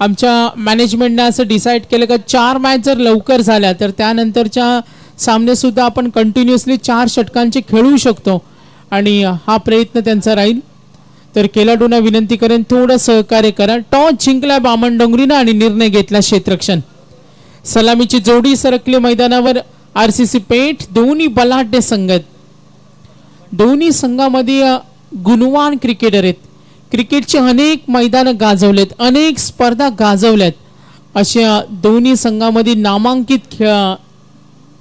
आमच्या मॅनेजमेंटने असं डिसाईड केलं की 4 मॅच जर लवकर झाल्या तर त्यानंतरच्या सामने सुद्धा आपण कंटिन्युअसली 4 षटकांचे खेळू शकतो आणि हा प्रयत्न त्यांचा राहील. तर खेळाडूंना विनंती करेन थोडं सहकार्य करा. टॉस जिंकला बामणडोंगरीनं आणि निर्णय घेतला क्षेत्ररक्षण. सलामीची जोडी सरकली मैदानावर. आरसीसी पेठ दोन्ही बलाढ्य संघ आहेत. दोन्ही संघामध्ये गुणवान क्रिकेटर आहेत. क्रिकेटचे अनेक मैदान गाजवलेत, अनेक स्पर्धा गाजवल्यात. अशा दोन्ही संघामध्ये नामांकित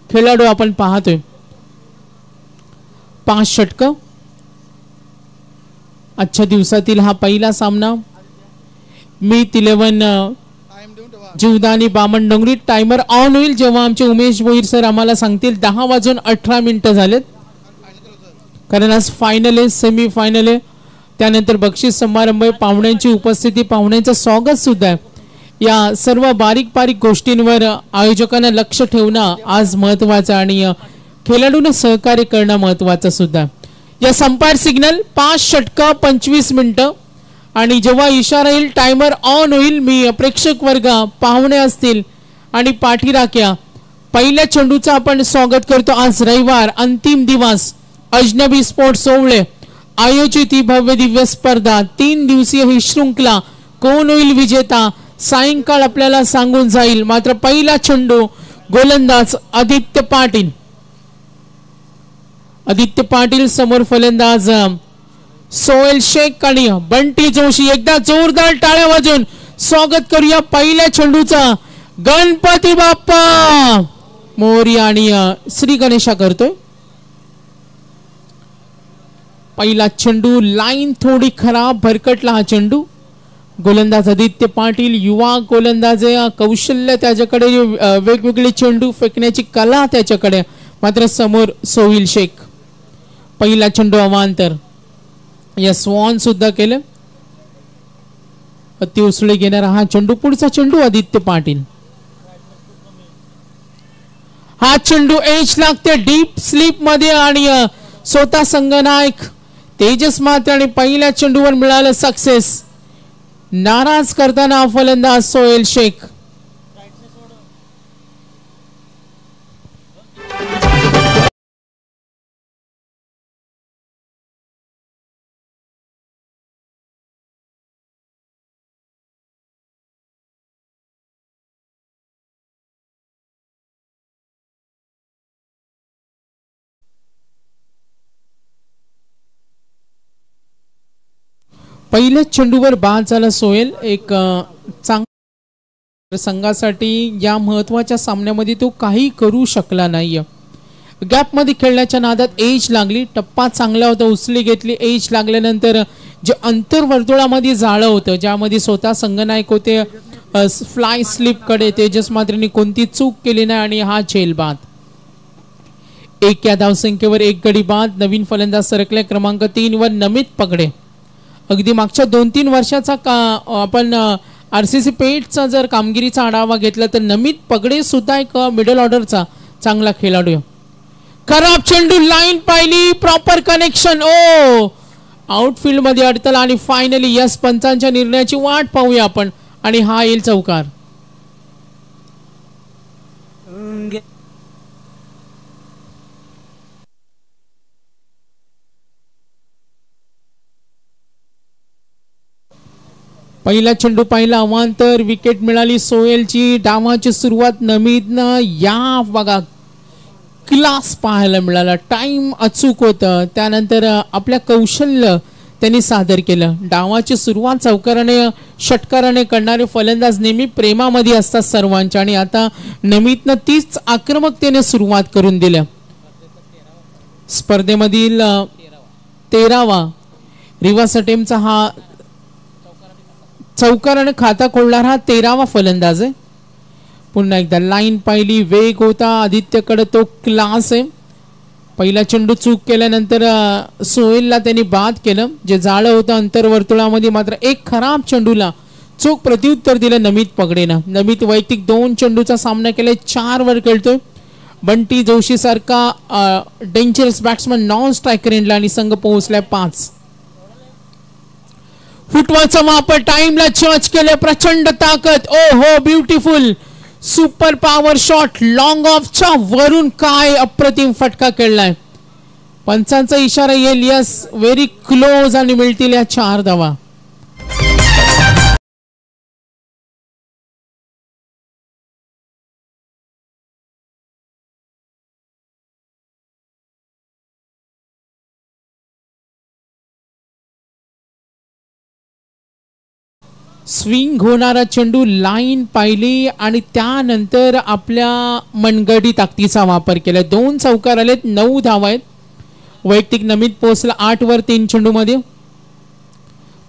खेळाडू आपण पाहतोय. 5 षटकं आजच्या दिवसातील हा पहिला सामना. मीत 11 जीवदानी बामणडोंगरी. टायमर ऑन होईल जेव्हा आमचे उमेश भोईर सर आम्हाला सांगतील 10:18 झालेत. कारण आज फायनल आहे, सेमी फायनल आहे. त्यानंतर बक्षीस समारंभ, पाहुण्यांची उपस्थिती, पाहुण्यांचं स्वागत सुद्धा आहे. या सर्व बारीक बारीक गोष्टींवर आयोजकांना लक्ष ठेवणं आज महत्वाचं आणि खेळाडूंना सहकार्य करणं महत्वाचं सुद्धा. या संपायर सिग्नल 5 षटकं 25 मिनिटं आणि जेव्हा इशारा येईल टायमर ऑन होईल. मी प्रेक्षक वर्ग, पाहुणे असतील आणि पाठीराख्या, पहिल्या चेंडूचं आपण स्वागत करतो. आज रविवार अंतिम दिवस अजनबी स्पोर्ट्स सोवळे आयोजित ही भव्य दिव्य स्पर्धा. 3 दिवसीय ही शृंखला. कोण होईल विजेता सायंकाळ आपल्याला सांगून जाईल. मात्र पहिला चेंडू गोलंदाज आदित्य पाटील. आदित्य पाटील समोर फलंदाज सोहेल शेख आणि बंटी जोशी. एकदा जोरदार टाळ्या वाजून स्वागत करूया पहिल्या चेंडूचा. गणपती बाप्पा मोरया आणि श्री गणेशा करतोय. पहिला चेंडू लाईन थोडी खराब, भरकटला हा चेंडू. गोलंदाज आदित्य पाटील युवा गोलंदाज आहे. कौशल्य त्याच्याकडे, वेगवेगळे चेंडू फेकण्याची कला त्याच्याकडे. मात्र समोर सोहेल शेख. पहिला चेंडू अवांतर. या स्वॉन सुद्धा केलं. अति उसळी घेणारा हा चेंडू. पुढचा चेंडू आदित्य पाटील. हा चेंडू एज लागते डीप स्लीप मध्ये आणि स्वतः संघनायक तेजस मात्र आणि पहिल्या चेंडूवर मिळालं सक्सेस. नाराज करताना फलंदाज सोहेल शेख. पहिल्या चेंडूवर बाद झाला सोहेल. एक चांगल्या संघासाठी या महत्वाच्या सामन्यामध्ये तो काही करू शकला नाही. गॅप मध्ये खेळण्याच्या नादात एज लागली. टप्पा चांगला होता, उचली घेतली. एज लागल्यानंतर जे अंतर्वर्तुळामध्ये जाळं होतं, ज्यामध्ये स्वतः संघनायक होते, फ्लाय स्लिप कडे तेजस मात्रेंनी कोणती चूक केली नाही आणि हा झेल बाद. 1 या धावसंख्येवर 1 गडी बाद. नवीन फलंदाज सरकले क्रमांक 3 वर नमित पगडे. अगदी मागच्या 2-3 वर्षाचा आपण आरसीसी पेठचा जर कामगिरीचा आढावा घेतला तर नमित पगडे सुद्धा एक मिडल ऑर्डरचा चांगला खेळाडू. खराब चेंडू, लाईन पाहिली, प्रॉपर कनेक्शन. ओ आउटफील्ड मध्ये अडतला आणि फायनली यस पंचांच्या निर्णयाची वाट पाहूया आपण आणि हा येईल चौकार. पहिला चेंडू पाहिला अवांतर. विकेट मिळाली सोहेलची. डावाची सुरुवात नमितनं. या बघा क्लास पाहायला मिळाला. टाइम अचूक होतं. त्यानंतर आपल्या कौशल्य त्यांनी सादर केलं. डावाची सुरुवात चौकाराने षटकाराने करणारे फलंदाज नेहमी प्रेमामध्ये असतात सर्वांच्या आणि आता नमितनं तीच आक्रमकतेने सुरुवात करून दिल्या. स्पर्धेमधील 13वा रिव्हर्स अटेम्प्टचा हा चौकाराने खाता खोलणारा हा 13वा फलंदाज आहे. पुन्हा एकदा लाईन पाहिली, वेग होता आदित्यकडे, तो क्लास आहे. पहिला चेंडू चूक केल्यानंतर सोहेलला त्यांनी बाद केलं, जे जाळं होतं अंतर्वर्तुळामध्ये. मात्र एक खराब चेंडूला चूक प्रत्युत्तर दिलं नमित पगडेनं. नमित वैयक्तिक 2 चेंडूचा सामना केलाय, 4 वर खेळतोय. बंटी जोशी सारखा डेंजरस बॅट्समन नॉन स्ट्रायकर एंडला आणि संघ पोहोचलाय 5. फुटवर्कचा वापर टाइमला जज केले. प्रचंड ताकद. ओ हो beautiful super power shot long ऑफच्या वरून काय अप्रतिम फटका खेळलाय. पंचांचा इशारा येईल. यस व्हेरी क्लोज आणि मिळतील या 4 धावा. स्विंग होणारा चेंडू लाईन पाहिली आणि त्यानंतर आपल्या मनगडी ताकदीचा वापर केला. 2 चौकार आलेत. 9 धावा आहेत. वैयक्तिक नमित पोहोचला 8 वर 3 चेंडू मध्ये.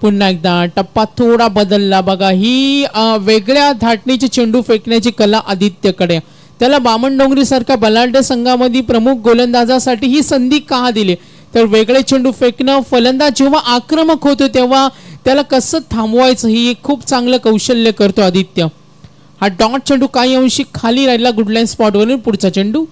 पुन्हा एकदा टप्पा थोडा बदलला बघा. ही वेगळ्या धाटणीचे चेंडू फेकण्याची कला आदित्यकडे. त्याला बामणडोंगरी सारख्या बलाढ्य संघामध्ये प्रमुख गोलंदाजासाठी ही संधी का दिली तर वेगळे चेंडू फेकणं. फलंदाज जेव्हा आक्रमक होतो तेव्हा त्याला कसं थांबवायचं ही खूप चांगलं कौशल्य करतो आदित्य. हा डॉट चेंडू काही अंशी खाली राहिला गुडलाईन स्पॉट वरून. पुढचा चेंडू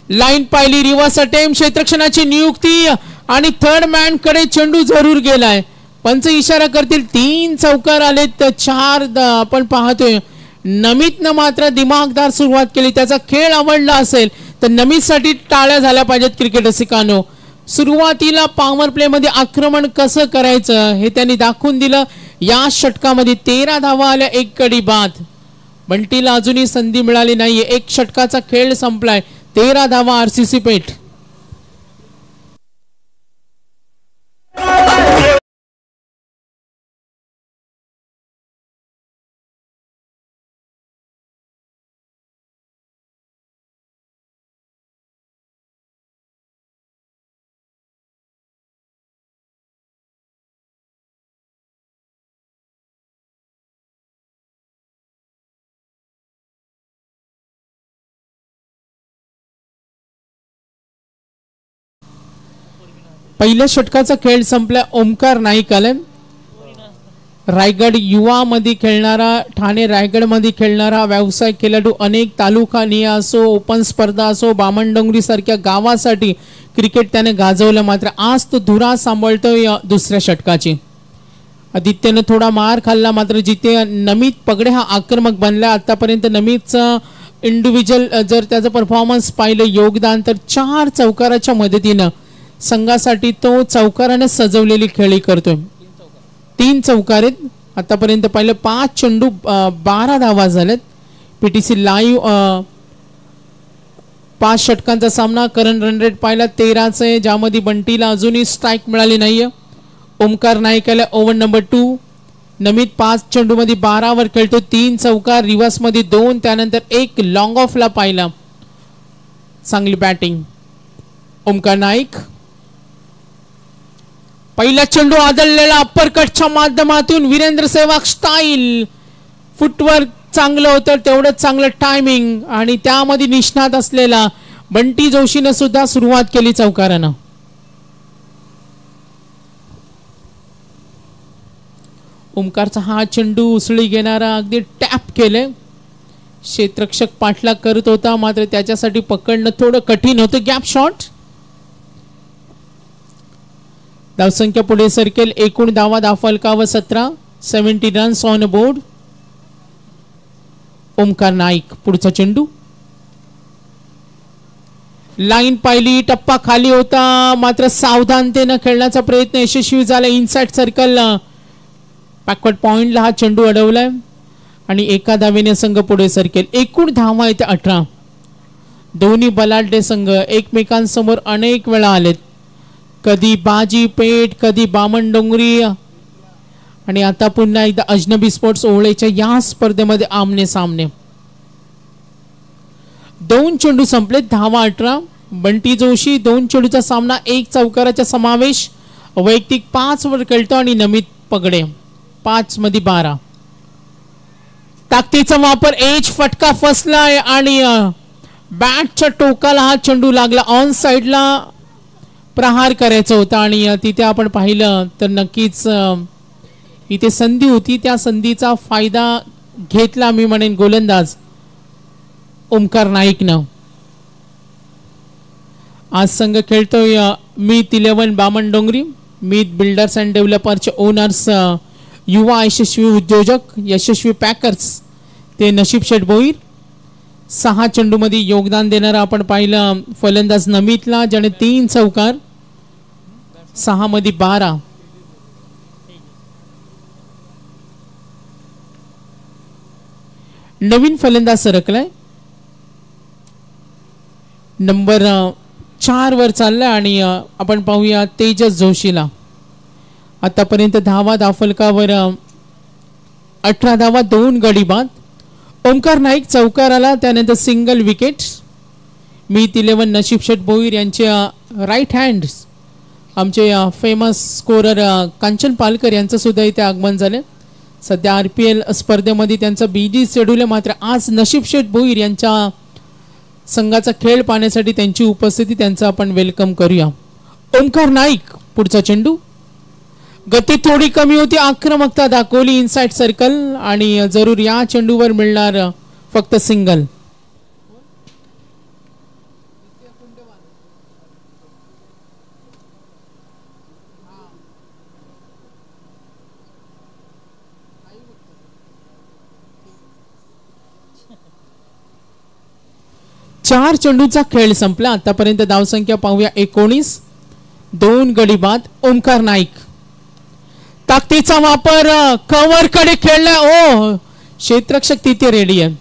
लाईन पाहिली. रिव्हर्स अटेम्प्ट क्षेत्ररक्षणाची नियुक्ती आणि थर्ड मॅन कडे चेंडू जरूर गेलाय. पंच इशारा करतील. 3 चौकार आलेत. 4 आपण पाहतोय. नमितनं मात्र दिमागदार सुरुवात केली. त्याचा खेळ आवडला असेल तर नमितसाठी टाळ्या झाल्या पाहिजेत क्रिकेट रसिकांनो. सुरुवातीला पॉवर प्ले मध्ये आक्रमण कसं करायचं हे त्यांनी दाखवून दिलं. या षटकामध्ये 13 धावा आल्या. 1 गडी बाद. बंटीला अजूनही संधी मिळाली नाहीये. 1 षटकाचा खेळ संपलाय. 13 धावा आरसीसी पेठ. पहिल्या षटकाचा खेळ संपला. ओमकार नाईक आले. रायगड युवा मध्ये खेळणारा, ठाणे रायगड मध्ये खेळणारा व्यवसाय खेळाडू. अनेक तालुका निया असो, ओपन स्पर्धा असो, बामणडोंगरी सारख्या गावासाठी क्रिकेट त्याने गाजवलं. मात्र आज तो धुरा सांभाळतोय दुसऱ्या षटकाची. आदित्यने थोडा मार खाल्ला मात्र जिथे नमित पगडे हा आक्रमक बनला. आतापर्यंत नमितचा इंडिव्हिज्युअल जर त्याचं परफॉर्मन्स पाहिलं योगदान तर 4 चौकाराच्या मदतीनं संघासाठी तो चौकाराने सजवलेली खेळी करतोय. 3 चौकार आहेत आतापर्यंत. पाहिलं 5 चेंडू 12 धावा झाल्यात. पीटीसी लाईव्ह 5 षटकांचा सामना. करंट रन रेट पाहिला 13 आहे ज्यामध्ये बंटीला अजूनही स्ट्राईक मिळाली नाहीये. ओमकार नाईक आला ओव्हर नंबर 2. नमित 5 चेंडू मध्ये 12 वर खेळतो. 3 चौकार. रिव्हर्स मध्ये 2. त्यानंतर 1 लॉंग ऑफला पाहिला. चांगली बॅटिंग ओमकार नाईक. पहिला चेंडू आदळलेला अप्परकटच्या माध्यमातून वीरेंद्र सेहवाग स्टाईल. फुटवर्क चांगलं होतं तेवढंच चांगलं टायमिंग आणि त्यामध्ये निष्णात असलेला बंटी जोशीनं सुद्धा सुरुवात केली चौकारानं. ओमकारचा हा चेंडू उसळी घेणारा अगदी टॅप केले. क्षेत्ररक्षक पाठलाग करत होता मात्र त्याच्यासाठी पकडणं थोडं कठीण होतं. Gap shot. धावसंख्या पुढे सरकेल. एकूण धावा दाफलकावर 17. 70 runs on board. Omkar Naik. पुढचा चेंडू लाईन पाहिली. टप्पा खाली होता मात्र सावधानतेनं खेळण्याचा प्रयत्न यशस्वी झाला. इनसाइड सर्कल बॅकवर्ड पॉइंटला हा चेंडू अडवलाय आणि 1 धावेने संघ पुढे सरकेल. एकूण धावा येते 18. दोन्ही बलाढ्य संघ एकमेकांसमोर अनेक वेळा आलेत. कधी बाजी पेठ, कधी बामणडोंगरी आणि आता पुन्हा एकदा अजनबी स्पोर्ट्स ओवळेच्या या स्पर्धेमध्ये आमने सामने. 2 चेंडू संपले. धावा 18. बंटी जोशी 2 चेंडूचा सामना. 1 चौकाराचा समावेश. वैयक्तिक 5 वर खेळतो आणि नमित पगडे 5 मध्ये 12. ताकदीचा वापर. एज फटका फसलाय आणि बॅटच्या टोकाला हा चेंडू लागला. ऑन साइडला प्रहार करायचा होता आणि तिथे आपण पाहिलं तर नक्कीच इथे संधी होती. त्या संधीचा फायदा घेतला मी म्हणेन गोलंदाज ओमकार नाईकनं. आज संघ खेळतोय मीत 11 बामणडोंगरी. मीत बिल्डर्स अँड डेव्हलपरचे ओनर्स, युवा यशस्वी उद्योजक यशस्वी पॅकर्स ते नशीब शेठ भोईर. 6 चेंडूमध्ये योगदान देणारा आपण पाहिलं फलंदाज नमितला, ज्याने 3 चौकार, 6 मध्ये 12. नवीन फलंदाज सरकलाय, नंबर 4 वर चाललाय आणि आपण पाहूया तेजस जोशीला. आतापर्यंत धावफलकावर 18 धावा, 2 गडी बाद. ओमकार नाईक चौकार आला, त्यानंतर सिंगल विकेट. मीत 11 नशीब शेठ भोईर यांचे राईट हँड आमचे फेमस स्कोरर कांचन पालकर यांचं सुद्धा इथे आगमन झाले. सध्या RPL स्पर्धेमध्ये त्यांचं बिझी शेड्यूल आहे, मात्र आज नशीब शेठ भोईर यांच्या संघाचा खेळ पाहण्यासाठी त्यांची उपस्थिती, त्यांचं आपण वेलकम करूया. ओमकार नाईक पुढचा चेंडू, गती थोडी कमी होती, आक्रमकता दाखवली इनसाइड सर्कल आणि जरूर या चेंडूवर मिळणार फक्त सिंगल. चार चेंडूचा खेळ संपला. आतापर्यंत धावसंख्या पाहूया 19, 2 गडी बाद. ओमकार नाईक ताकदीचा वापर, कव्हर कडे खेळला, ओ क्षेत्ररक्षक तिथे रेडी आहे.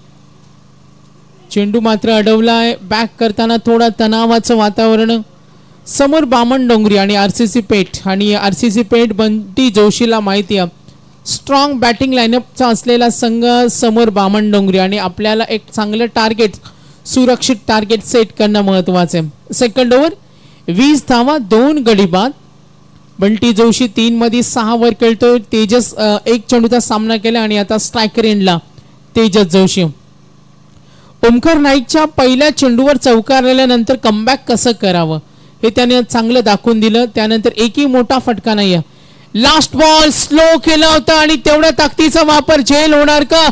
चेंडू मात्र अडवलाय. बॅक करताना थोडा तणावाचं वातावरण. समोर बामण डोंगरी आणि RCC पेठ, आणि RCC पेठ बंटी जोशीला माहिती आहे स्ट्रॉंग बॅटिंग लाईनअपचा असलेला संघ समोर बामण डोंगरी, आणि आपल्याला एक चांगलं टार्गेट, सुरक्षित टार्गेट सेट करणं महत्वाचं आहे. सेकंड ओव्हर 20 धावा, 2 गडी बाद. बंटी जोशी 3 मध्ये 6 वर खेळतोय. तेजस 1 चेंडूचा सामना केला आणि आता स्ट्रायकर एंडला तेजस जोशी. ओमकार नाईकच्या पहिल्या चेंडूवर चौकार आल्यानंतर कमबॅक कसं करावं हे त्याने चांगलं दाखवून दिलं. त्यानंतर एकही मोठा फटका नाही. लास्ट बॉल स्लो केला होता आणि तेवढ्या ताकदीचा वापर झेल होणार का,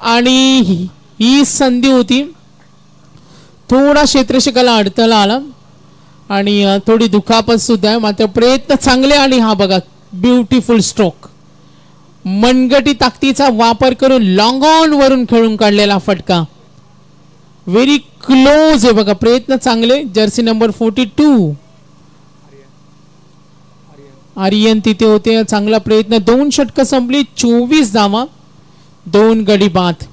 आणि ही संधी होती. थोडा क्षेत्ररक्षकाला अडथळा आला आणि थोडी दुखापत सुद्धा आहे, मात्र प्रयत्न चांगले. आणि हा बघा ब्युटिफुल स्ट्रोक, मनगटी ताकदीचा वापर करून लॉंग ऑन वरून खेळून काढलेला फटका, व्हेरी क्लोज आहे बघा. प्रयत्न चांगले. जर्सी नंबर 42 आर्यन तिथे होते. चांगला प्रयत्न. 2 षटकं संपली, 24 धावा, 2 गडी बाद.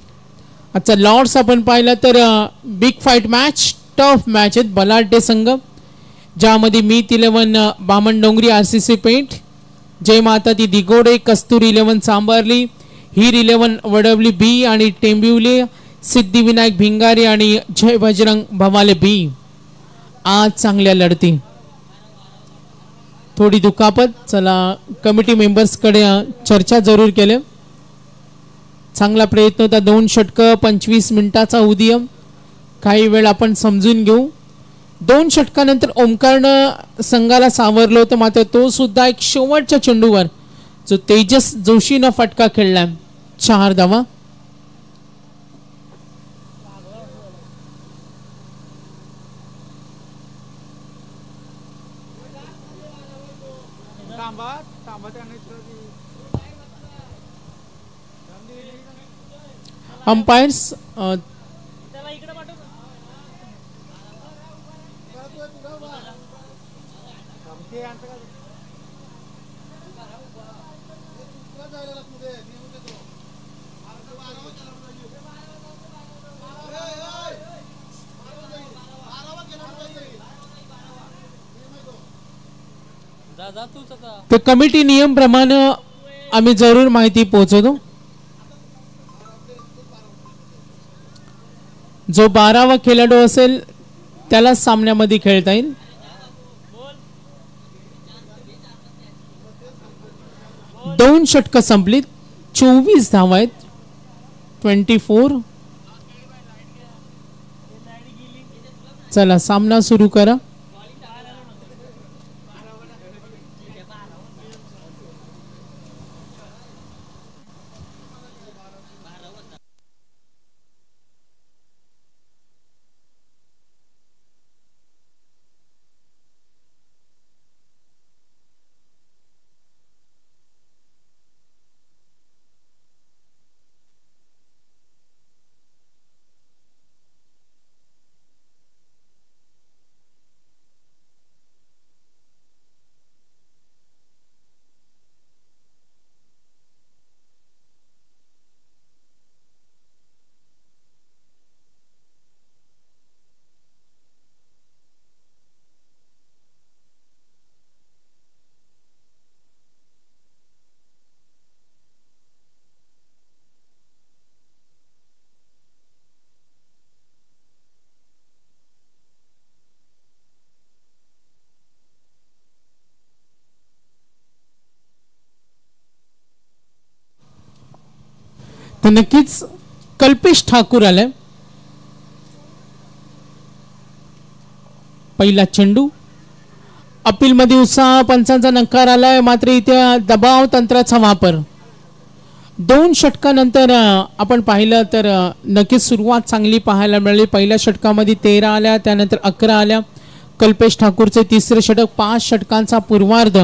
आजचा लॉर्ड्स आपण पाहिलं तर big fight match, tough match आहेत, बलाढ्य संघ, ज्यामध्ये मीत 11 बामण डोंगरी RCC पेठ, जय माता ती दिगोडे, कस्तुरी 11 सांबारली, हीर 11 वडवली बी आणि टेंबिवली, सिद्धिविनायक भिंगारी आणि जय बजरंग भवाले बी. आज चांगल्या लढती. थोडी दुखापत. चला कमिटी मेंबर्स कडे चर्चा जरूर केले. चांगला प्रयत्न होता. 2 षटकं, 25 मिनिटाचा उदय. काही वेळ आपण समजून घेऊ. 2 षटकानंतर ओमकारनं संघाला सावरलं होतं, मात्र तो सुद्धा एक शेवटच्या चेंडूवर जो तेजस जोशीनं फटका खेळलाय. 4 धावा. अंपायर्स तर कमिटी नियम प्रमाणे आम्ही जरूर माहिती पोहोचवतो. जो 12वा खेळाडू असेल त्याला सामन्यामध्ये खेळता येईल. 2 षटकं संपलीत, 24 धावा आहेत, 24. चला सामना सुरू करा. तर नक्कीच कल्पेश ठाकूर आलाय. पहिला चेंडू अपील मध्ये उत्साह, पंचांचा नकार आलाय. मात्र इथे दबाव तंत्राचा वापर. 2 षटकानंतर आपण पाहिलं तर नक्कीच सुरुवात चांगली पाहायला मिळाली. पहिल्या षटकामध्ये 13 आल्या, त्यानंतर 11 आल्या. कल्पेश ठाकूरचे तिसरे षटक. 5 षटकांचा पूर्वार्ध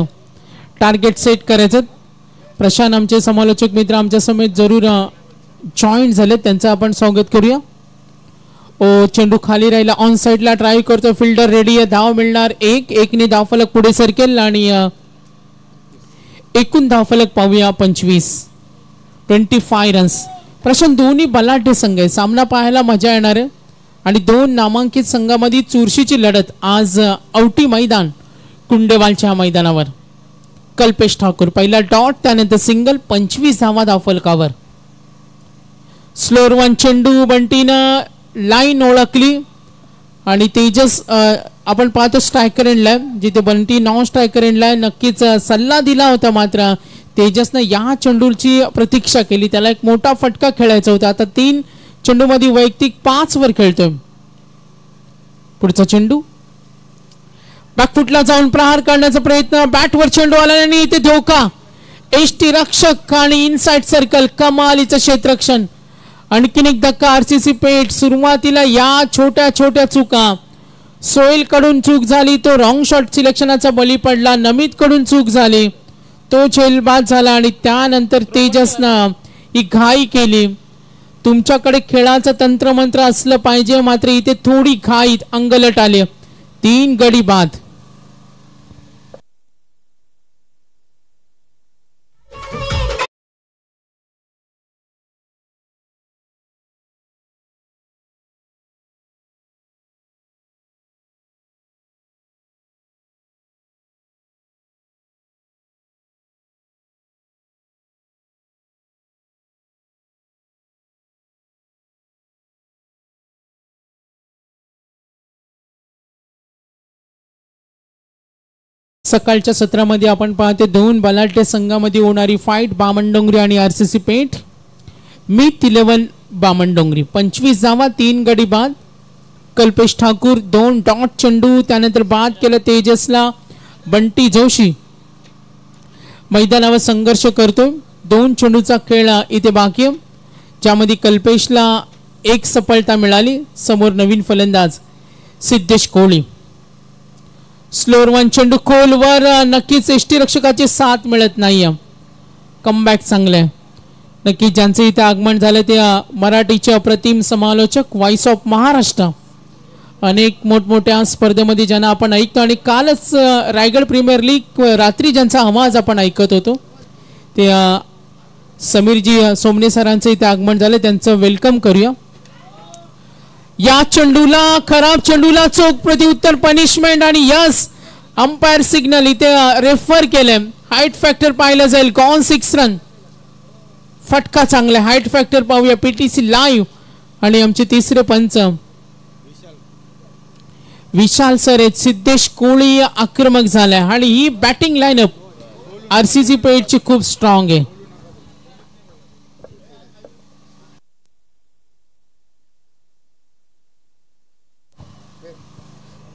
टार्गेट सेट करायचं. प्रशांत आमचे समालोचक मित्र आमच्या समेत जरूर जॉईन झाले, त्यांचं आपण स्वागत करूया. ओ चेंडू खाली राहिला, ऑन साइडला ट्राय करतो, फिल्डर रेडी आहे. धाव मिळणार 1-1 धाव फलक पुढे सरकेल आणि एकूण धाव फलक पाहूया 25 रन्स. प्रशांत दोन्ही बलाढ्य संघ आहे, सामना पाहायला मजा येणार आहे आणि 2 नामांकित संघामध्ये चुरशीची लढत आज औटी मैदान कुंडेवालच्या मैदानावर. कल्पेश ठाकूर पहिला डॉट, त्यानंतर सिंगल. 25 धावा धाव फलकावर. स्लोअर 1 चेंडू बंटीनं लाईन ओळखली आणि तेजस आपण पाहतो स्ट्रायकर एंडला, जिथे बंटी नॉन स्ट्रायकर एंडला. नक्कीच सल्ला दिला होता, मात्र तेजसनं या चेंडूची प्रतीक्षा केली. त्याला एक मोठा फटका खेळायचा होता. आता 3 चेंडू मध्ये वैयक्तिक 5 वर खेळतोय. पुढचा चेंडू बॅकफुटला जाऊन प्रहार करण्याचा प्रयत्न. बॅटवर चेंडू आला आणि इथे धोका. एसटी रक्षक आणि इनसाइड सर्कल, कमालीचं क्षेत्ररक्षण. आणखीन एक धक्का आरसीसी पेठ. सुरुवातीला या छोट्या छोट्या चुका. सोहेल कडून चूक झाली, तो रॉंग शॉट सिलेक्शनाचा बळी पडला. नमित कडून चूक झाली, तो झेलबाद झाला आणि त्यानंतर तेजसनं ही घाई केली. तुमच्याकडे खेळाचं तंत्रमंत्र असलं पाहिजे, मात्र इथे थोडी घाईत अंगलट आले. 3 गडी बाद. सकाळच्या सत्रामध्ये आपण पाहते 2 बलाढ्य संघामध्ये होणारी फाईट. बामणडोंगरी आणि आरसीसी पेठ. मीत 11 बामणडोंगरी. 25 धावा, 3 गडी बाद. कल्पेश ठाकूर 2 डॉट चेंडू, त्यानंतर बाद केलं तेजसला. बंटी जोशी मैदानावर संघर्ष करतोय. 2 चेंडूचा खेळ इथे बाकी, ज्यामध्ये कल्पेशला 1 सफलता मिळाली. समोर नवीन फलंदाज सिद्धेश कोहली. स्लोअर 1 चेंडू खोलवर. नक्कीच एसटी रक्षकाची साथ मिळत नाही. कमबॅक चांगले. नक्कीच ज्यांचे इथे आगमन झाले ते मराठीचे अप्रतिम समालोचक, व्हॉइस ऑफ महाराष्ट्र. अनेक मोठमोठ्या स्पर्धेमध्ये ज्यांना आपण ऐकतो आणि कालच रायगड प्रीमियर लीग रात्री ज्यांचा आवाज आपण ऐकत होतो ते समीरजी सोमने सरांचे इथे आगमन झाले, त्यांचं वेलकम करूया. या चेंडूला, खराब चेंडूला चोख प्रत्युत्तर, पनिशमेंट आणि यस अंपायर सिग्नल इथे रेफर केले. हाईट फॅक्टर पाहिलं जाईल. Gone 6 run. फटका चांगला. हाईट फॅक्टर पाहूया पीटीसी लाईव्ह. आणि आमचे तिसरे पंच विशाल सर आहेत. सिद्धेश कोहली आक्रमक झालाय आणि ही बॅटिंग लाईनअप आरसीसी पेठची खूप स्ट्रॉंग आहे.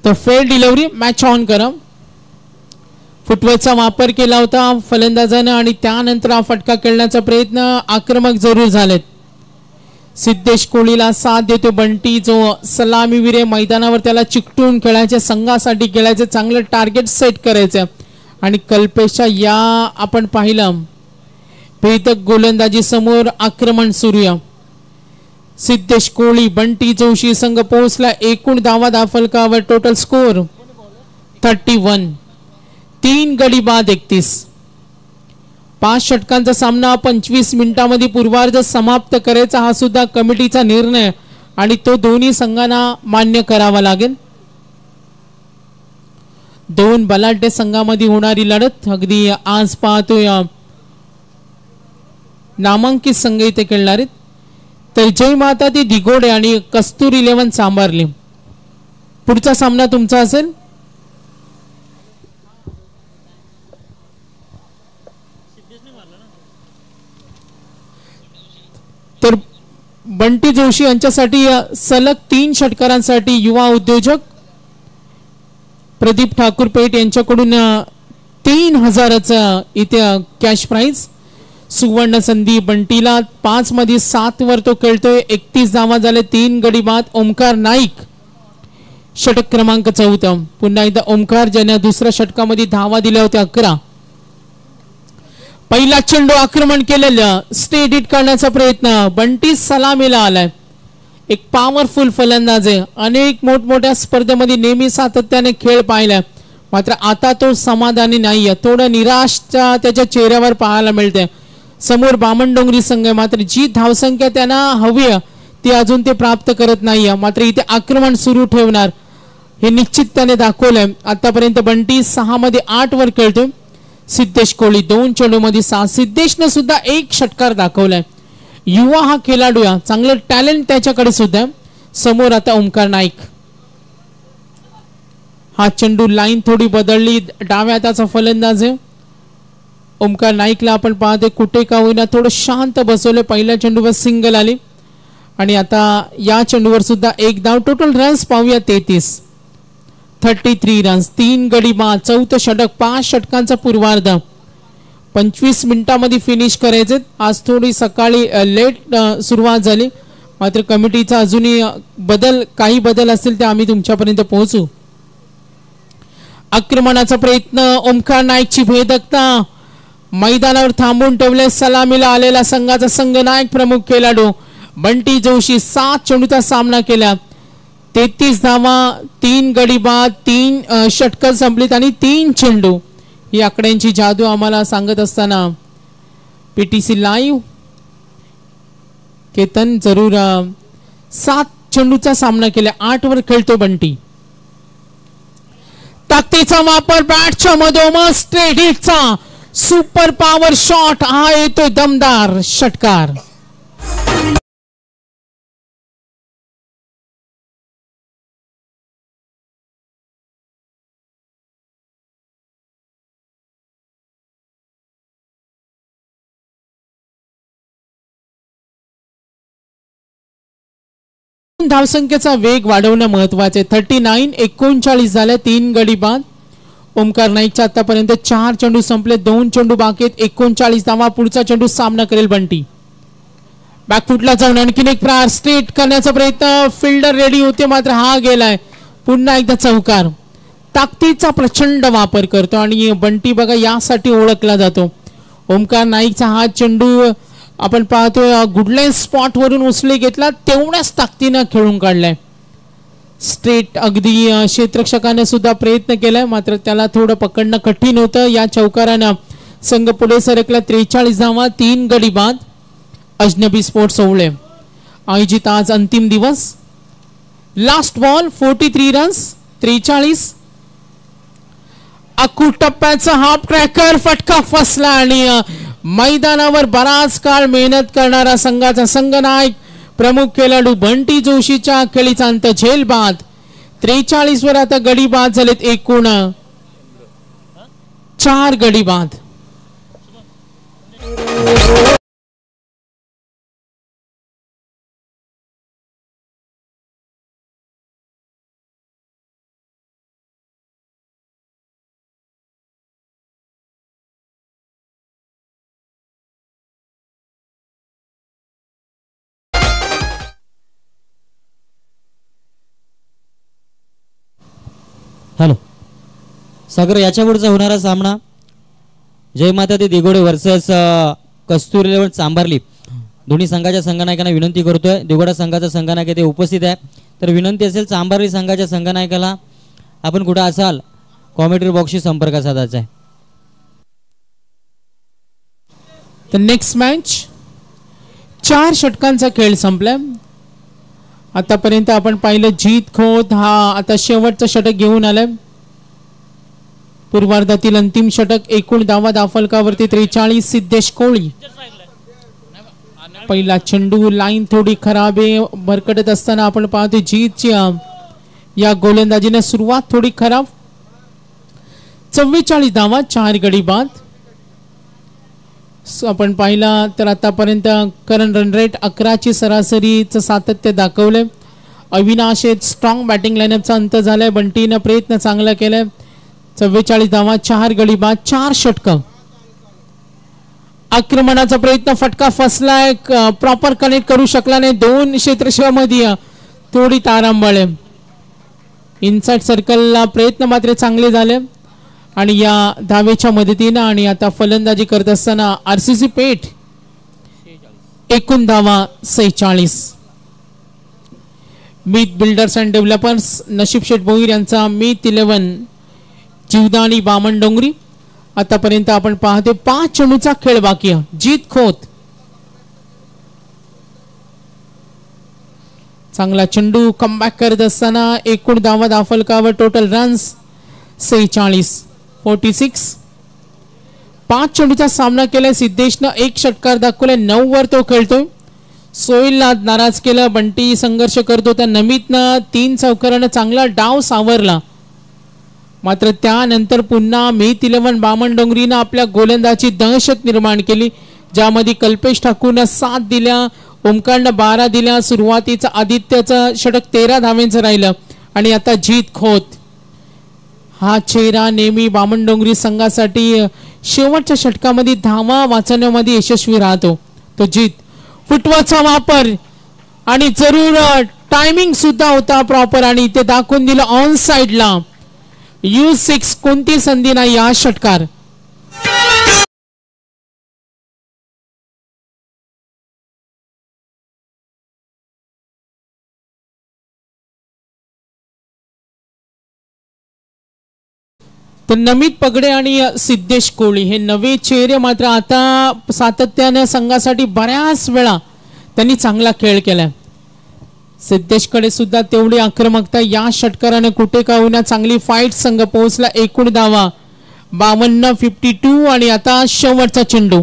तर फेअर डिलिव्हरी. मॅच ऑन करा. फुटवर्कचा वापर केला होता फलंदाजानं आणि त्यानंतर हा फटका खेळण्याचा प्रयत्न. आक्रमक जरूर झालेत. सिद्धेश कोहलीला साथ देतो बंटी, जो सलामीवीर आहे. मैदानावर त्याला चिकटून खेळायचे, संघासाठी खेळायचे, चांगलं टार्गेट सेट करायचं. आणि कल्पेशच्या या आपण पाहिलं भेदक गोलंदाजी समोर आक्रमण सुरू आहे. सिद्धेश कोहली, बंटी जोशी संघ पोहोचला. एकूण धावा दाफलकावर. Total score 31. 3 गडी बाद 31. 5 षटकांचा सामना 25 मिनिटांमध्ये पूर्वार्ध समाप्त करायचा, हा सुद्धा कमिटीचा निर्णय आणि तो दोन्ही संघांना मान्य करावा लागेल. 2 बलाढ्य संघामध्ये होणारी लढत. अगदी आज पाहतोय नामांकित संघ इथे खेळणार आहेत. तर जय माता ती दिगोडे आणि कस्तूर 11 सांभारली. पुढचा सामना तुमचा असेल. तर बंटी जोशी यांच्यासाठी सलग 3 षटकारांसाठी युवा उद्योजक प्रदीप ठाकूरपेठ यांच्याकडून 3000चा इथे कॅश प्राइज. सुवर्ण संधी बंटीला 5 मध्ये 7 वर तो खेळतोय. 31 धावा झाले, 3 गडी बाद. ओमकार नाईक षटक क्रमांक 4. पुन्हा एकदा ओमकार ज्याने दुसऱ्या षटकामध्ये धावा दिल्या होत्या 11. पहिला चेंडू आक्रमण केलेलं स्ट्रेट हिट करण्याचा प्रयत्न. बंटी सलामीला आलाय. एक पॉवरफुल फलंदाज आहे. अनेक मोठमोठ्या स्पर्धेमध्ये नेहमी सातत्याने खेळ पाहिलाय, मात्र आता तो समाधानी नाहीये. थोडं निराशा त्याच्या चेहऱ्यावर पाहायला मिळते. समोर बामणडोंगरी संघ आहे, मात्र जी धावसंख्या त्यांना हवी आहे ती अजून ते प्राप्त करत नाहीये. मात्र इथे आक्रमण सुरू ठेवणार हे निश्चित त्याने दाखवलंय. आतापर्यंत बंटी 6 मध्ये 8 वर खेळतोय. सिद्धेश कोहली 2 चेंडू मध्ये 7. सिद्धेशने सुद्धा 1 षटकार दाखवलाय. युवा हा खेळाडू आहे, चांगलं टॅलेंट त्याच्याकडे सुद्धा. समोर आता ओमकार नाईक. हा चेंडू लाईन थोडी बदलली. डाव्या हाताचा फलंदाज आहे. ओमकार नाईकला आपण पाहतोय कुठे का होईना थोडं शांत बसवले. पहिल्या चेंडूवर सिंगल आली आणि आता या चेंडूवर सुद्धा 1 धाव. टोटल रन्स पाहूया 33 रन्स, 3 गडी बाद. 4थं षटक, 5 षटकांचा पूर्वार्ध. 25 मिनिटांमध्ये फिनिश करायचे. आज थोडी सकाळी लेट सुरुवात झाली, मात्र कमिटीचा अजूनही काही बदल असतील ते आम्ही तुमच्यापर्यंत पोहोचू. आक्रमणाचा प्रयत्न. ओमकार नाईकची भेदकता. मैदानावर थांबून ठेवले. सलामीला आलेला संघाचा संघनायक प्रमुख खेळाडू बंटी जोशी. 7 चेंडूचा सामना केला. 33 धावा, 3 गडी बाद, 3 षटकं संपलीत आणि 3 चेंडू. ही आकड्यांची जादू आम्हाला सांगत असताना पीटीसी लाईव्ह केतन जरूर 7 चेंडूचा सामना केला. 8 वर खेळतो बंटी. ताकदीचा वापर बॅटच्या मधोमध. स्ट्रेट हिटचा सुपर पॉवर शॉट. हा येतोय दमदार षटकार. धावसंख्येचा वेग वाढवणं महत्वाचे. 39 39 झाले, 3 गडी बाद. ओमकार नाईकच्या आतापर्यंत 4 चेंडू संपले, 2 चेंडू बाकी आहेत. 39 धावा. पुढचा चेंडू सामना करेल बंटी. बॅकफुटला जाऊन आणखीन एक प्रहार. स्ट्रेट करण्याचा प्रयत्न. फिल्डर रेडी होते, मात्र हा गेलाय. पुन्हा एकदा चौकार. ताकदीचा प्रचंड वापर करतो आणि बंटी बघा यासाठी ओळखला जातो. ओमकार नाईकचा हा चेंडू आपण पाहतोय गुडलाईन स्पॉट वरून उचले घेतला, तेवढ्याच ताकदीनं खेळून काढलाय. स्ट्रेट अगदी क्षेत्ररक्षकाने सुद्धा प्रयत्न केलाय, मात्र त्याला थोडं पकडणं कठीण होतं. या चौकारानं संघ पुढे सरकला. 43 धावा, 3 गडी बाद. अजनबी स्पोर्ट्स ओवळे आयोजित आज अंतिम दिवस. Last ball 43 runs, 43. अकू टप्प्याचा हाफ ट्रॅकर. फटका फसला आणि मैदानावर बराच काळ मेहनत करणारा संघाचा संघनायक प्रमुख खेळाडू बंटी जोशीच्या खेळीचा अंत झेल बाद. 43 वर आता गडी बाद झालेत. एकूण 4 गडी बाद. हॅलो सागर, याच्या पुढचा होणारा सामना जय माता दी दिगोडे वर्सेस कस्तुरी लेवल चांभारली. दोन्ही संघाच्या संघनायकांना विनंती करतोय. दिगोडा संघाचा संघनायक ते उपस्थित आहे, तर विनंती असेल चांभारली संघाच्या संघनायकाला आपण कुठे असाल कॉमेंट्री बॉक्सशी संपर्क साधायचा आहे. तर नेक्स्ट मॅच 4 षटकांचा खेळ संपलाय. आतापर्यंत आपण पाहिलं जीत खोत हा आता शेवटचं षटक घेऊन आलाय. पूर्वार्धातील अंतिम षटक. एकूण धावा दाफलकावरती 43. सिद्धेश कोहली. पहिला चेंडू. लाईन थोडी खराब आहे. भरकटत असताना आपण पाहतो जीतची या गोलंदाजीने सुरुवात थोडी खराब. 44 धावा, 4 गडी बाद. आपण पाहिला तर आतापर्यंत करंट रन रेट 11ची सरासरीचं सातत्य दाखवलंय. अविनाश स्ट्रॉंग बॅटिंग लाईनअपचा अंत झालाय. बंटीनं प्रयत्न चांगला केलाय. 44 धावा 4 गडी बाद 4 षटकं. आक्रमणाचा प्रयत्न फटका फसलाय. प्रॉपर कनेक्ट करू शकला नाही. 2 क्षेत्रक्षेत्रामध्ये थोडी तारांबळ. इनसाइड सर्कलला प्रयत्न मात्र चांगले झाले आणि या धावेच्या मदतीनं आणि आता फलंदाजी करत असताना आरसीसी पेठ एकूण धावा 46. मीत बिल्डर्स अँड डेव्हलपर्स नशीब शेठ भोईर यांचा मीत 11 जीवदानी बामणडोंगरी. आतापर्यंत आपण पाहतो 5 चेंडूचा खेळ बाकी आहे. जीत खोत चांगला चेंडू कमबॅक करत असताना एकूण धावा दाफलकावर टोटल रन्स 46. 5 चेंडूचा सामना केलाय. सिद्धेशनं 1 षटकार दाखवलाय. 9 वर तो खेळतोय. सोहेलला नाराज केलं. बंटी संघर्ष करतो. त्या नमितनं 3 चौकारानं चांगला डाव सावरला. मात्र त्यानंतर पुन्हा मीत 11 बामणडोंगरीनं आपल्या गोलंदाजी दहशत निर्माण केली, ज्यामध्ये कल्पेश ठाकूरनं 7 दिल्या, ओमकारनं 12 दिल्या. सुरुवातीचा आदित्यचं षटक 13 धावेंचं राहिलं आणि आता जीत खोत हा चेहरा नेहमी बामणडोंगरी संघासाठी शेवटच्या षटकामध्ये धावा वाचवण्यामध्ये यशस्वी राहतो. तो जीत फुटवाचा वापर आणि जरूर टायमिंग सुद्धा होता प्रॉपर आणि ते दाखवून दिलं ऑन साइडला. U6 कोणती संधी नाही या षटकार. तर नमित पगडे आणि सिद्धेश कोळी हे नवे चेहरे मात्र आता सातत्याने संघासाठी बऱ्याच वेळा त्यांनी चांगला खेळ केलाय. सिद्धेशकडे सुद्धा तेवढी आक्रमकता. या षटकाराने कुठे का होईना चांगली फाईट संघ पोहोचला. एकूण धावा 52 52 आणि आता शेवटचा चेंडू.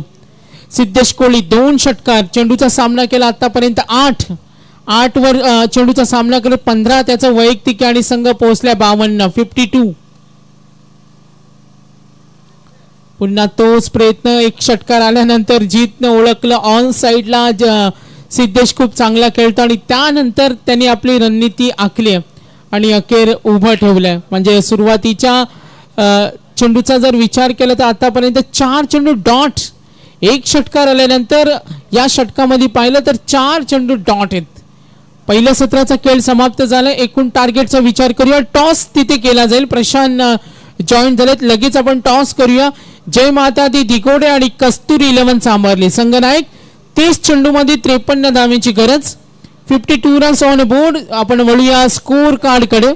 सिद्धेश कोळी 2 षटकार चेंडूचा सामना केला. आतापर्यंत 8 वर चेंडूचा सामना केला. 15 त्याचा वैयक्तिक आणि संघ पोहोचला 52 52. पुन्हा तोच प्रयत्न. 1 षटकार आल्यानंतर जीतनं ओळखलं ऑन साइडला सिद्धेश खूप चांगला खेळतो आणि त्यानंतर त्यांनी आपली रणनीती आखली आणि अखेर उभं ठेवलंय. म्हणजे सुरुवातीच्या चेंडूचा जर विचार केला तर आतापर्यंत 4 चेंडू डॉट. 1 षटकार आल्यानंतर या षटकामध्ये पाहिलं तर 4 चेंडू डॉट आहेत. पहिल्या सत्राचा खेळ समाप्त झाला. एकूण टार्गेटचा विचार करूया. टॉस तिथे केला जाईल. प्रशांत जॉईन झालेत. लगेच आपण टॉस करूया. जय माता दी दिगोडे आणि कस्तुरी 11 सांभारली. संघनायक 30 चेंडूमध्ये 53 धावेची गरज. 52 रन्स ऑन बोर्ड. आपण वळूया स्कोर कार्ड कडे.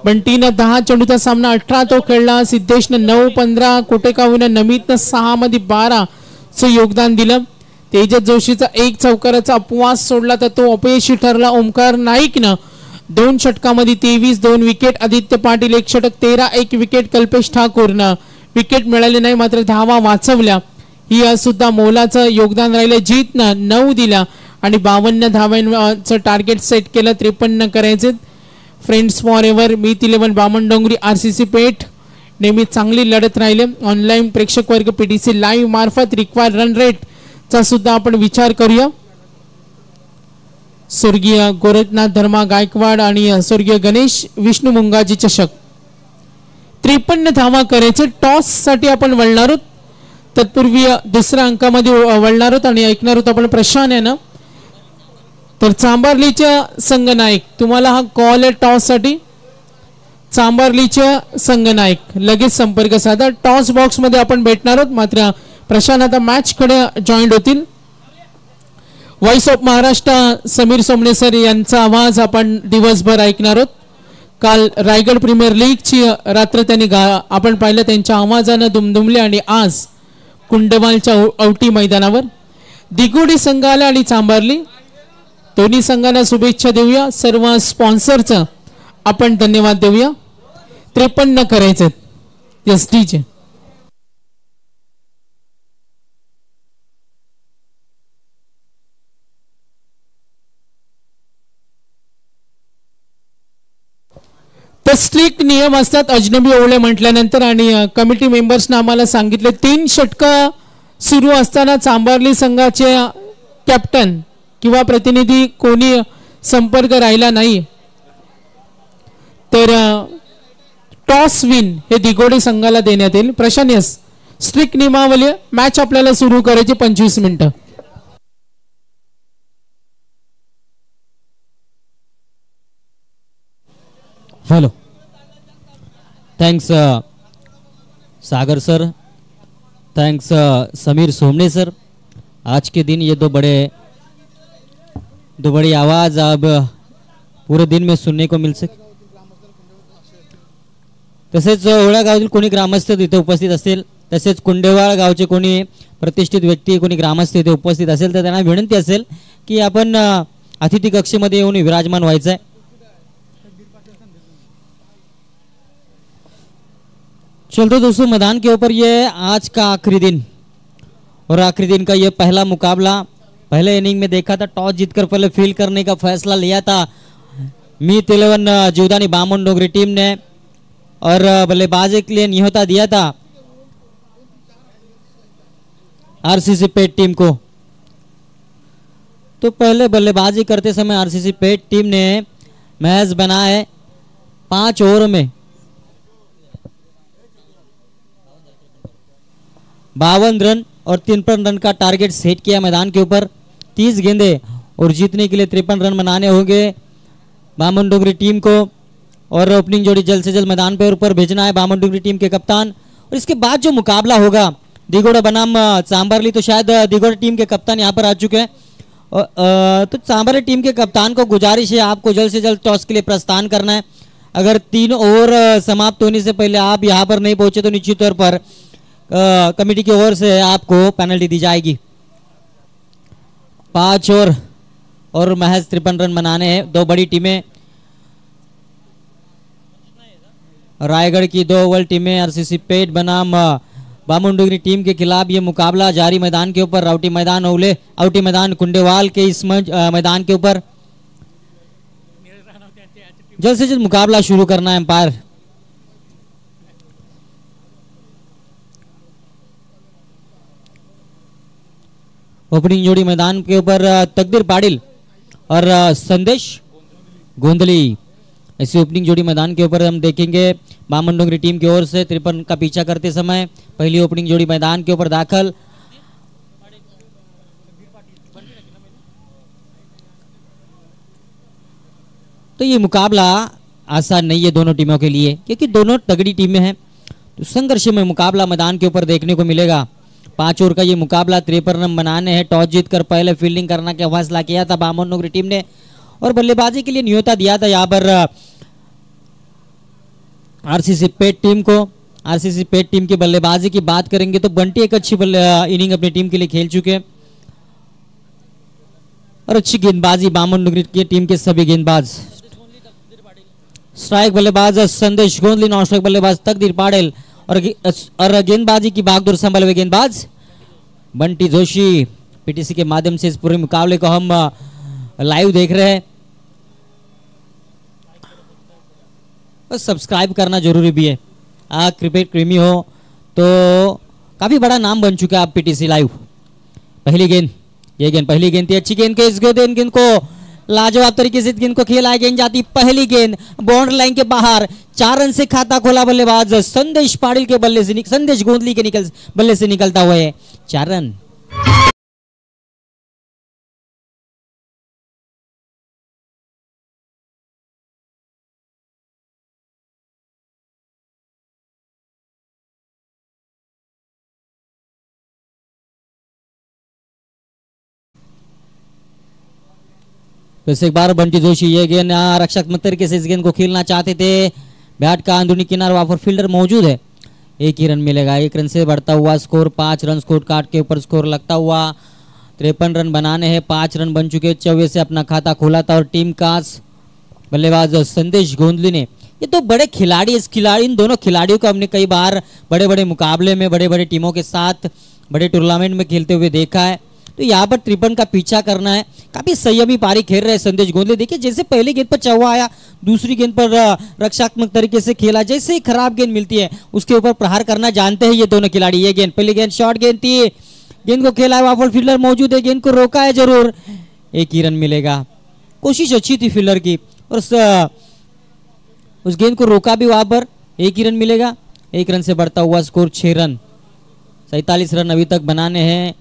बंटीनं 10 चेंडूचा सामना 18 तो खेळला. सिद्धेशनं 9 15 कुठे का होईना. नमितनं 6 मध्ये 12 योगदान दिलं. तेजस जोशीचा 1 चौकाराचा अपवास सोडला तर तो अपयशी ठरला. ओमकार नाईकनं 2 षटकामध्ये 23 2 विकेट. आदित्य पाटील 1 षटक 13 1 विकेट. कल्पेश ठाकूरनं विकेट मिळाले नाही मात्र धावा वाचवल्या. ही सुद्धा मोलाचं योगदान राहिलं. जीतनं 9 दिला आणि 52 धावांचं टार्गेट सेट केलं. 53 करायचे. Friends for ever Meet 11 Bamandongri RCC Peth नेहमी चांगली लढत राहिले. ऑनलाईन प्रेक्षक वर्ग पीटीसी लाईव्ह मार्फत रिक्वायर्ड रन रेट चा सुद्धा आपण विचार करूया. स्वर्गीय गोरखनाथ धर्मा गायकवाड आणि स्वर्गीय गणेश विष्णू मुंगाजी चषक 53 धावा करायचे. टॉस साठी आपण वळणार आहोत. तत्पूर्वी दुसऱ्या अंकामध्ये वळणार आहोत आणि ऐकणार आहोत आपण प्रशांत यानं. तर चांबार्लीच्या संघनायक तुम्हाला हा कॉल आहे टॉस साठी. चांबार्लीच्या संघनायक लगेच संपर्क साधा. टॉस बॉक्स मध्ये आपण भेटणार आहोत. मात्र प्रशांत आता मॅच कडे जॉईंट होतील. Voice of Maharashtra Sameer Somane sir यांचा आवाज आपण दिवसभर ऐकणार आहोत. काल रायगड प्रीमियर लीगची रात्र त्यांनी आपण पाहिलं. त्यांच्या आवाजानं दुमदुमले आणि आज कुंडवालच्या औटी मैदानावर दिगोडी संघाला आणि चांबारली दोन्ही संघांना शुभेच्छा देऊया. सर्व स्पॉन्सरचं आपण धन्यवाद देऊया. 53 करायचे. Yes DJ. तर स्ट्रिक्ट नियम असतात अजनबी ओवळे म्हटल्यानंतर आणि कमिटी मेंबर्सना आम्हाला सांगितले 3 षटकं सुरू असताना चांभारली संघाचे कॅप्टन किंवा प्रतिनिधी कोणी संपर्क राहिला नाही तर टॉस विन हे दिगोडे संघाला देण्यात येईल. प्रशांत यस, स्ट्रिक्ट नियमावली, मॅच आपल्याला सुरू करायची 25 मिनिटं. हेलो, थैंक्स सागर सर, थैंक्स समीर सोमने सर. आज के दिन ये दो बड़ी आवाज अब पूरे दिन में सुनने को मिल सके. तसेच ओळा गावातील कोणी ग्रामस्थ तिथे उपस्थित असतील, तसेच कुंडेवाळ गावचे कोणी प्रतिष्ठित व्यक्ती कोणी ग्रामस्थ तिथे उपस्थित असेल तर त्यांना विनंती असेल की आपण अतिथी कक्षेमध्ये येऊन विराजमान व्हायचं आहे. चलते दोस्तों, मैदान के ऊपर ये आज का आखिरी दिन और आखिरी दिन का ये पहला मुकाबला. पहले इनिंग में देखा था टॉस जीतकर पहले फील्ड करने का फैसला लिया था मीत 11 जीवदानी बामन डोंगरी टीम ने और बल्लेबाजी के लिए न्योता दिया था आरसीसी पेट टीम को. तो पहले बल्लेबाजी करते समय आरसीसी पेट टीम ने मैच बनाए 5 ओवर में 52 रन और 53 रन का टारगेट सेट किया मैदान के ऊपर. 30 गेंदे और जीतने के लिए 53 रन बनाने होंगे बामन डोंगरी टीम को और ओपनिंग जोड़ी जल्द से जल्द मैदान पर ऊपर भेजना है बामन डोंगरी टीम के कप्तान. और इसके बाद जो मुकाबला होगा दिगोड़ा बनाम चांभारली, तो शायद दिगोड़ा टीम के कप्तान यहाँ पर आ चुके हैं. तो चांभारली टीम के कप्तान को गुजारिश है आपको जल्द से जल्द टॉस के लिए प्रस्थान करना है. अगर 3 ओवर समाप्त होने से पहले आप यहाँ पर नहीं पहुंचे तो निश्चित तौर पर कमेटी की ओर से आपको पेनल्टी दी जाएगी. 5 ओवर और महज 53 रन बनाने हैं. दो बड़ी टीमें, रायगढ़ की 2 ओवल टीमें आरसीसी पेट बनाम बामन डोंगरी टीम के खिलाफ ये मुकाबला जारी मैदान के ऊपर. राउटी मैदान औले आउटी मैदान कुंडेवाल के इस मैदान के ऊपर जल्द से जल्द मुकाबला शुरू करना है एम्पायर. ओपनिंग जोड़ी मैदान के ऊपर तकदीर पाटिल और संदेश गोंदली. ऐसी ओपनिंग जोड़ी मैदान के ऊपर हम देखेंगे बामन डोंगरी टीम की ओर से 53 का पीछा करते समय. पहली ओपनिंग जोड़ी मैदान के ऊपर दाखिल. तो ये मुकाबला आसान नहीं है दोनों टीमों के लिए क्योंकि दोनों तगड़ी टीमें हैं. तो संघर्ष में मुकाबला मैदान के ऊपर देखने को मिलेगा. 5 ओवर का ये मुकाबला 53 रन बनाने हैं. टॉस जीतकर पहले फील्डिंग करने का फैसला किया था बामन डोंगरी टीम ने और बल्लेबाजी के लिए न्योता दिया था यहाँ पर आरसीसी पेट टीम को. आरसीसी पेट टीम की बल्लेबाजी की बात करेंगे तो बंटी एक अच्छी इनिंग अपनी टीम के लिए खेल चुके हैं और अच्छी गेंदबाजी बामन डोंगरी की टीम के सभी गेंदबाज. स्ट्राइक बल्लेबाज संदेश गोंदली, नॉन स्ट्राइक बल्लेबाज तकदीर पाटिल और गेंदबाजी की भागदौड़ संभाले हुए गेंदबाज बंटी जोशी. पीटीसी के माध्यम से इस पूरे मुकाबले को हम लाइव देख रहे हैं. बस सब्सक्राइब करना जरूरी भी है. आप क्रिकेट प्रेमी हो तो काफी बड़ा नाम बन चुका है आप पीटीसी लाइव. पहली गेंद, ये गेंद पहली गेंद थी, अच्छी गेंद के इस गेंद को लाजवाब तरीके से गेंद को खेला. गेंद जाती पहली गेंद बाउंड्री लाइन के बाहर. 4 रन से खाता खोला बल्लेबाज संदेश पाटिल के बल्ले से संदेश गोंदली के बल्ले से निकलता हुआ है 4 रन. तो एक बार बंटी जोशी ये गेंद रक्षात्मक तरीके से इस गेंद को खेलना चाहते थे. बैट का अंदरूनी किनारा वहां पर फील्डर मौजूद है. 1 ही रन मिलेगा. 1 रन से बढ़ता हुआ स्कोर 5 रन स्कोर कार्ड के ऊपर स्कोर लगता हुआ 53 रन बनाने हैं. 5 रन बन चुके. 24 से अपना खाता खोला था और टीम का बल्लेबाज संदेश गोंदली ने. ये तो बड़े खिलाड़ी, इन दोनों खिलाड़ियों को हमने कई बार बड़े बड़े मुकाबले में बड़े बड़े टीमों के साथ बड़े टूर्नामेंट में खेलते हुए देखा है. तो यहाँ पर 53 का पीछा करना है. काफी संयमी पारी खेल रहे हैं संदेश गोंदली. देखिए जैसे पहली गेंद पर चौवा आया, दूसरी गेंद पर रक्षात्मक तरीके से खेला. जैसे ही खराब गेंद मिलती है उसके ऊपर प्रहार करना जानते हैं ये दोनों खिलाड़ी. ये गेंद पहली गेंद शॉर्ट गेंद थी, गेंद को खेला है, वहां पर फील्डर मौजूद है, गेंद को रोका है जरूर, एक ही रन मिलेगा। कोशिश अच्छी थी फील्डर की और उस गेंद को रोका भी, वहां पर एक ही रन मिलेगा। एक रन से बढ़ता हुआ स्कोर 6 रन, 47 रन अभी तक बनाने हैं।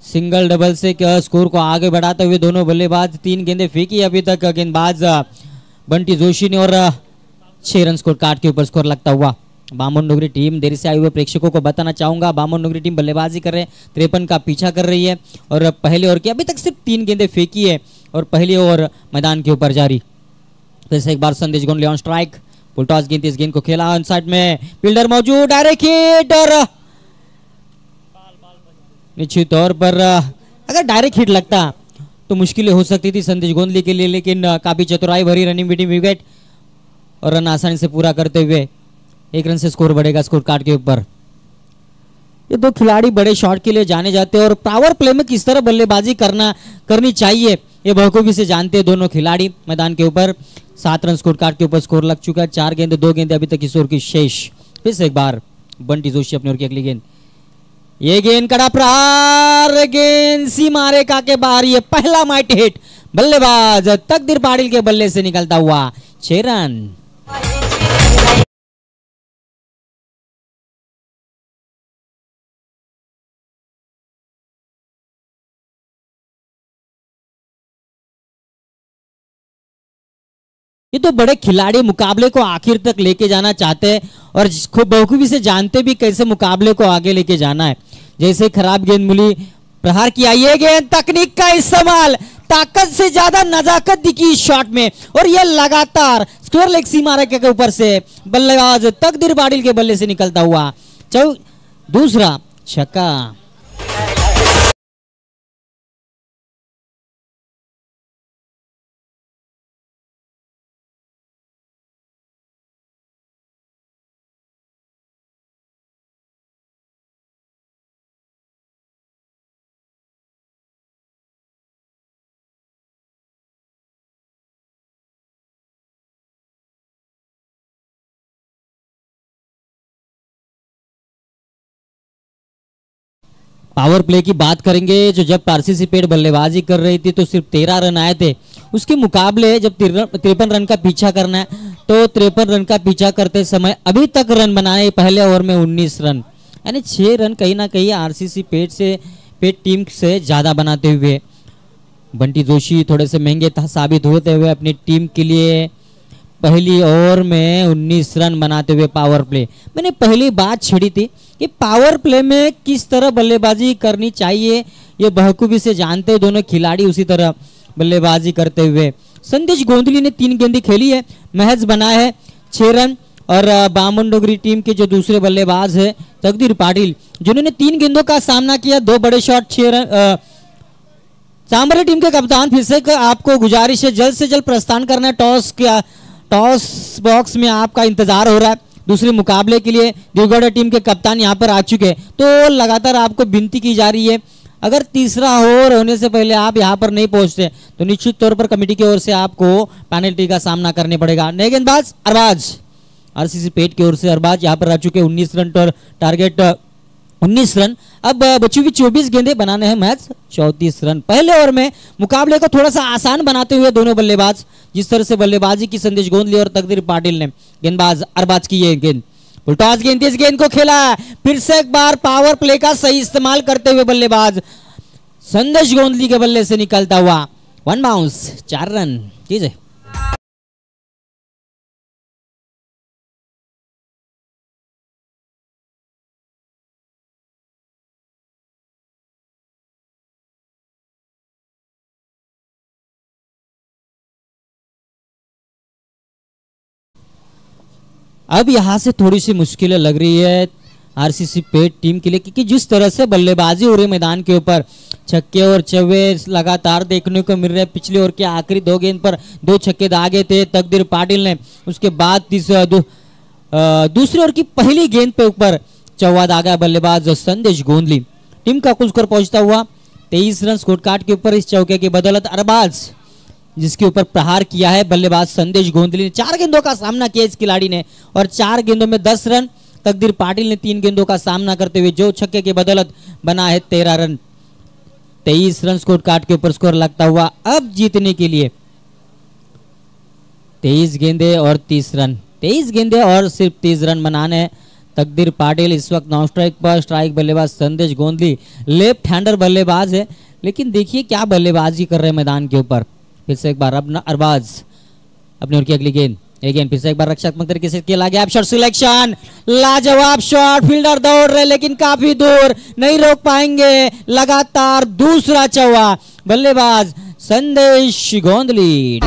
सिंगल डबल से स्कोर को आगे बढ़ाते हुए दोनों बल्लेबाज 3 गेंदें फेंकी अभी तक गेंदबाज बंटी जोशी ने और 6 रन स्कोर कार्ड के ऊपर स्कोर लगता हुआ। बामन डोगरी टीम, देरी से आए हुए प्रेक्षकों को बताना चाहूंगा, बामन डोगरी टीम बल्लेबाजी कर रहे हैं, 53 का पीछा कर रही है और पहले ओवर की अभी तक सिर्फ 3 गेंदें फेंकी है और पहली ओवर मैदान के ऊपर जारी। फिर से एक बार संदेश गोंडली ऑन स्ट्राइक, फुल टॉस गेंद, इस गेंद को खेला ऑन साइड में, फील्डर मौजूद, डायरेक्ट हिट और निश्चित तौर पर अगर डायरेक्ट हिट लगता तो मुश्किलें हो सकती थी संदेश गोंदली के लिए, लेकिन काफी चतुराई भरी रनिंग बीटिंग विकेट और रन आसानी से पूरा करते हुए 1 रन से स्कोर बढ़ेगा स्कोर कार्ड के ऊपर। ये दो खिलाड़ी बड़े शॉट के लिए जाने जाते हैं और पावर प्ले में किस तरह बल्लेबाजी करनी चाहिए ये बखूबी से जानते हैं दोनों खिलाड़ी। मैदान के ऊपर 7 रन स्कोर कार्ड के ऊपर स्कोर लग चुका है, 4 गेंदे 2 गेंदे अभी तक इस ओवर की शेष। फिर से एक बार बंटी जोशी अपनी ओर की अगली गेंद, ये गेंद कड़ा प्रहार, गेंद सीमा रेखा के बाहर, ये पहला माइट हिट, बल्लेबाज तकदीर पाटिल के बल्ले से निकलता हुआ 6 रन। ये तो बड़े खिलाड़ी मुकाबले को आखिर तक लेके जाना चाहते हैं और खूब बखूबी से जानते भी कैसे मुकाबले को आगे लेके जाना है। जैसे खराब गेंद मिली, प्रहार किया, ये गेंद तकनीक का इस्तेमाल, ताकत से ज्यादा नजाकत दिखी इस शॉट में और ये लगातार स्क्वायर लेग सीमा रेखा के ऊपर से बल्लेबाज तकदीर पाटिल के बल्ले से निकलता हुआ दूसरा छक्का। पावर प्ले की बात करेंगे, जो जब पार्टिसिपेट बल्लेबाजी कर रही थी तो सिर्फ 13 रन आए थे, उसके मुकाबले जब 53 रन का पीछा करना है तो 53 रन का पीछा करते समय अभी तक रन बनाए पहले ओवर में 19 रन, यानी 6 रन कहीं ना कहीं आरसीसी पेट टीम से ज्यादा बनाते हुए बंटी जोशी थोड़े से महंगे साबित होते हुए अपनी टीम के लिए पहली ओवर में 19 रन बनाते हुए पावर प्ले। मैंने पहली बात छेड़ी थी कि पावर प्ले में किस तरह बल्लेबाजी करनी चाहिए ये बखूबी से जानते हैं दोनों खिलाड़ी, उसी तरह बल्लेबाजी करते हुए संदेश गोंदली ने 3 गेंदें खेली है, महज बनाए है 6 रन और बामन डोगरी टीम के जो दूसरे बल्लेबाज है तकदीर पाटिल जिन्होंने 3 गेंदों का सामना किया, 2 बड़े शॉट 6 रन। सांबरली टीम के कप्तान फिर से आपको गुजारिश है जल्द से जल्द प्रस्थान करना है, टॉस बॉक्स में आपका इंतजार हो रहा है दूसरे मुकाबले के लिए। देवगढ़ टीम के कप्तान यहां पर आ चुके हैं तो लगातार आपको विनती की जा रही है, अगर तीसरा ओवर होने से पहले आप यहां पर नहीं पहुंचते तो निश्चित तौर पर कमेटी की ओर से आपको पेनल्टी का सामना करने पड़ेगा। नए गेंदबाज अरबाज, आरसीसी पेट की ओर से अरबाज यहां पर आ चुके 19 रन पर, टारगेट 19 रन। अब बची हुई 24 गेंदें बनाने हैं, मैच 34 रन। पहले ओवर में मुकाबले को थोड़ा सा आसान बनाते हुए दोनों बल्लेबाज जिस तरह से बल्लेबाजी की संदेश गोंदली और तकदीर पाटिल ने, गेंदबाज अरबाज की ये गेंद, फुल टॉस गेंद, इस गेंद को खेला, फिर से एक बार पावर प्ले का सही इस्तेमाल करते हुए बल्लेबाज संदेश गोंदली के बल्ले से निकलता हुआ 1 बाउंस 4 रन। कीजिए अब यहां से थोड़ी सी मुश्किलें लग रही है आरसीसी पेट टीम के लिए, क्योंकि जिस तरह से बल्लेबाजी हो रही है मैदान के ऊपर, छक्के और चौके लगातार देखने को मिल रहे हैं। पिछले ओवर के आखिरी 2 गेंद पर 2 छक्के दागे थे तकदीर पाटिल ने, उसके बाद दूसरे ओवर की पहली गेंद पे ऊपर चौवा दागा बल्लेबाज संदेश गोंदली। टीम का कुल स्कोर पहुंचता हुआ 23 रन स्कोर कार्ड के ऊपर। इस चौके की बदौलत अरबाज जिसके ऊपर प्रहार किया है बल्लेबाज संदेश गोंदली ने, 4 गेंदों का सामना किया इस खिलाड़ी ने और 4 गेंदों में 10 रन, तकदीर पाटिल ने 3 गेंदों का सामना करते हुए जो छक्के की बदौलत बना है 13 रन। 23 रन स्कोर कार्ड के ऊपर स्कोर लगता हुआ अब जीतने के लिए 23 गेंदे और 30 रन, 23 गेंदे और सिर्फ 30 रन बनाने हैं। तकदीर पाटिल इस वक्त नॉन स्ट्राइक पर, स्ट्राइक बल्लेबाज संदेश गोंदली लेफ्ट हैंडर बल्लेबाज है, लेकिन देखिए क्या बल्लेबाजी कर रहे हैं मैदान के ऊपर। फिर से एक बार अरबाज अपनी ओर की अगली गेंद, गेंद फिर से एक बार रक्षात्मक तरीके से खेला गया, शॉट सिलेक्शन, लाजवाब शॉट, फील्डर दौड़ रहे लेकिन काफी दूर, नहीं रोक पाएंगे, लगातार दूसरा चौका, बल्लेबाज संदेश गोंदली।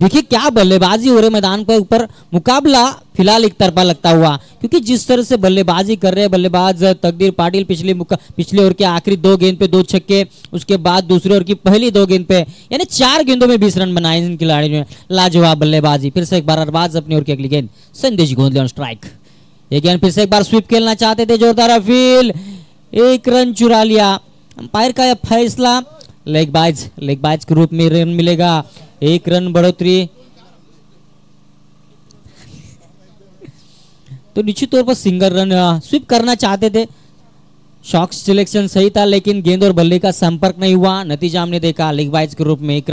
देखिए क्या बल्लेबाजी हो रहे मैदान पर ऊपर, मुकाबला फिलहाल एक तरफा लगता हुआ, क्योंकि जिस तरह से बल्लेबाजी कर रहे हैं बल्लेबाज तकदीर पाटिल पिछले ओवर के आखिरी 2 गेंद पे 2 छक्के, उसके बाद दूसरे ओवर की पहली 2 गेंद पे यानी 4 गेंदों में 20 रन बनाए इन खिलाड़ियों ने, लाजवाब बल्लेबाजी। फिर से एक बार अरबाज अपनी ओर की अगली गेंद, संदेश गोंदली ऑन स्ट्राइक, ये गेंद फिर से एक बार स्वीप खेलना चाहते थे, जोरदार अपील, 1 रन चुरा लिया, अंपायर का यह फैसला, लेग बाइज के रूप में रन मिलेगा, 1 रन बढ़ोतरी। तो निश्चित तौर पर सिंगल रन स्वीप करना चाहते थे, शॉट सिलेक्शन सही था लेकिन गेंद और बल्ले का संपर्क नहीं हुआ, नतीजा हमने देखा लेग बाइज के रूप में 1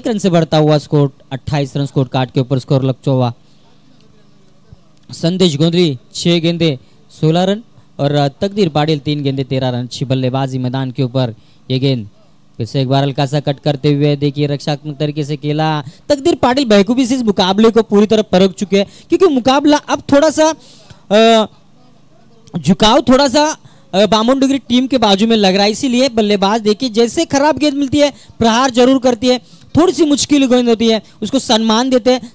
रन से बढ़ता हुआ स्कोर 28 रन स्कोर कार्ड के ऊपर स्कोर लगता हुआ। संदेश गोंदली 6 गेंदे 16 रन और तकदीर पाटिल 3 गेंदे 13 रन, अच्छी बल्लेबाजी मैदान के ऊपर। ये गेंद फिर से एक बार हल्का सा कट करते हुए देखिए रक्षात्मक तरीके से खेला, तकदीर पाटिल बखूबी से इस मुकाबले को पूरी तरह परख चुके हैं, क्योंकि मुकाबला अब थोड़ा सा झुकाव थोड़ा सा बामनडुंगरी टीम के बाजू में लग रहा है, इसीलिए बल्लेबाज देखिए जैसे खराब गेंद मिलती है प्रहार जरूर करती है, थोड़ी सी मुश्किल गेंद होती है उसको सम्मान देते हैं,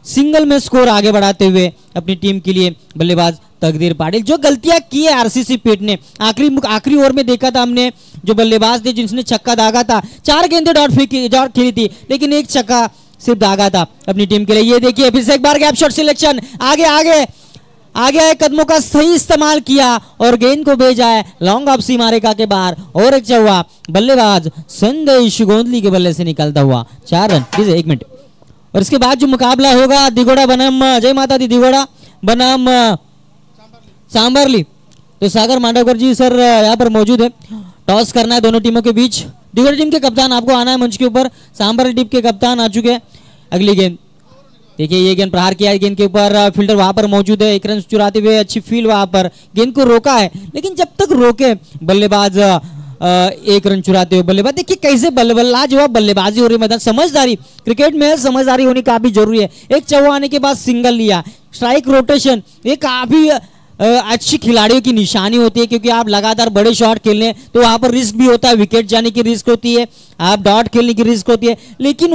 सिंगल में स्कोर आगे बढ़ाते हुए अपनी टीम के लिए बल्लेबाज तकदीर पाटिल। जो गलतियां की है आरसीसी पेट ने आखिरी ओवर में देखा था हमने, जो बल्लेबाज थे जिसने छक्का दागा था, 4 गेंदे डॉट खेली थी लेकिन 1 छक्का सिर्फ दागा था अपनी टीम के लिए। ये देखिए फिर से एक बार गैप शॉट सिलेक्शन, आगे कदमों का सही इस्तेमाल किया और गेंद को भेजा है लॉन्ग ऑफ सीमा रेखा के बाहर, और एक चौका, बल्लेबाज संदेश गोंदली के बल्ले से निकलता हुआ 4 रन। 1 मिनट, और इसके बाद जो मुकाबला होगा दिगोड़ा बनाम, जय माता दी, दिगोड़ा बनाम सांबरली, तो सागर मांडवकर जी सर यहाँ पर मौजूद है, टॉस करना है दोनों टीमों के बीच। दिगोड़ा टीम के कप्तान आपको आना है मंच के ऊपर, सांबरली टीम के कप्तान आ चुके हैं। अगली गेंद देखिए, ये गेंद प्रहार किया है, गेंद के ऊपर फील्डर वहां पर मौजूद है, 1 रन चुराते हुए अच्छी फील्ड वहां पर, गेंद को रोका है लेकिन जब तक रोके बल्लेबाज 1 रन चुराते हुए बल्लेबाज, देखिए कैसे लाजवाब बल्लेबाजी हो रही है मैदान, समझदारी, क्रिकेट में समझदारी होनी काफी जरूरी है। एक चौका आने के बाद सिंगल लिया, स्ट्राइक रोटेशन, ये काफी अच्छी खिलाड़ियों की निशानी होती है, क्योंकि आप लगातार बड़े शॉट खेलने तो वहां पर रिस्क भी होता है, विकेट जाने की रिस्क होती है, आप डॉट खेलने की रिस्क होती है, लेकिन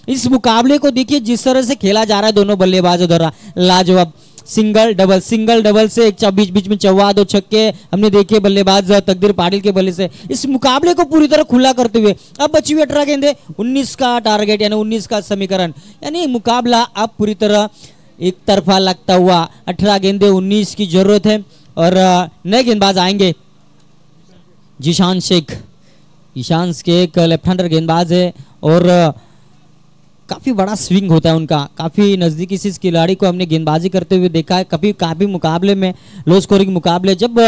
इस मुकाबले को देखिए जिस तरह से खेला जा रहा है दोनों बल्लेबाजों द्वारा, लाजवाब, सिंगल डबल से एक बीच में चौका, 2 छक्के हमने देखे बल्लेबाज तकदीर पाटिल के बल्ले से, इस मुकाबले को पूरी तरह खुला करते हुए अब बची हुई 18 गेंदें, 19 का टारगेट यानी 19 का समीकरण, यानी मुकाबला अब पूरी तरह एक तरफा लगता हुआ, 18 गेंदे 19 की जरूरत है। और नए गेंदबाज आएंगे, जीशान शेख, ईशान शेख लेफ्ट हैंडर गेंदबाज है और काफी बड़ा स्विंग होता है उनका, काफी नजदीकी से इस खिलाड़ी को हमने गेंदबाजी करते हुए देखा है, काफी मुकाबले में लो स्कोरिंग मुकाबले, जब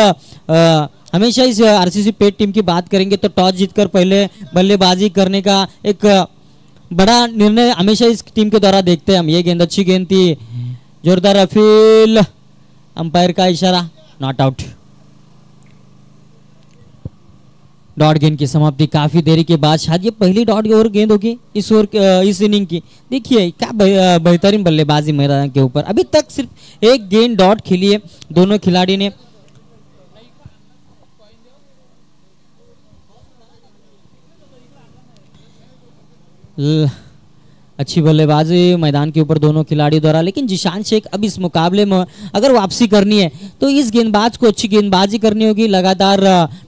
हमेशा इस आरसीसी पेट टीम की बात करेंगे तो टॉस जीतकर पहले बल्लेबाजी करने का एक बड़ा निर्णय हमेशा इस टीम के द्वारा देखते हैं हम। ये गेंद अच्छी गेंद थी, जोरदार अपील, अंपायर का इशारा, नॉट आउट। डॉट गेंद की समाप्ति काफी देरी के बाद, शायद ये पहली डॉट ओवर गेंद होगी इस इनिंग की। देखिए क्या बेहतरीन बल्लेबाजी मैदान के ऊपर, अभी तक सिर्फ 1 गेंद डॉट खेली है दोनों खिलाड़ी ने। अच्छी बल्लेबाजी मैदान के ऊपर दोनों खिलाड़ियों द्वारा, लेकिन जीशान शेख अब इस मुकाबले में अगर वापसी करनी है तो इस गेंदबाज को अच्छी गेंदबाजी करनी होगी, लगातार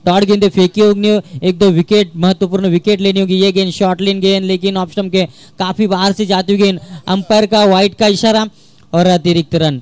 डॉट गेंदें फेंकी होगी, 1-2 विकेट, महत्वपूर्ण विकेट लेनी होगी। ये गेंद शॉर्ट लेन गेंद, लेकिन ऑफ स्टंप के काफी बाहर से जाती हुई गेंद, अंपायर का वाइड का इशारा और अतिरिक्त रन।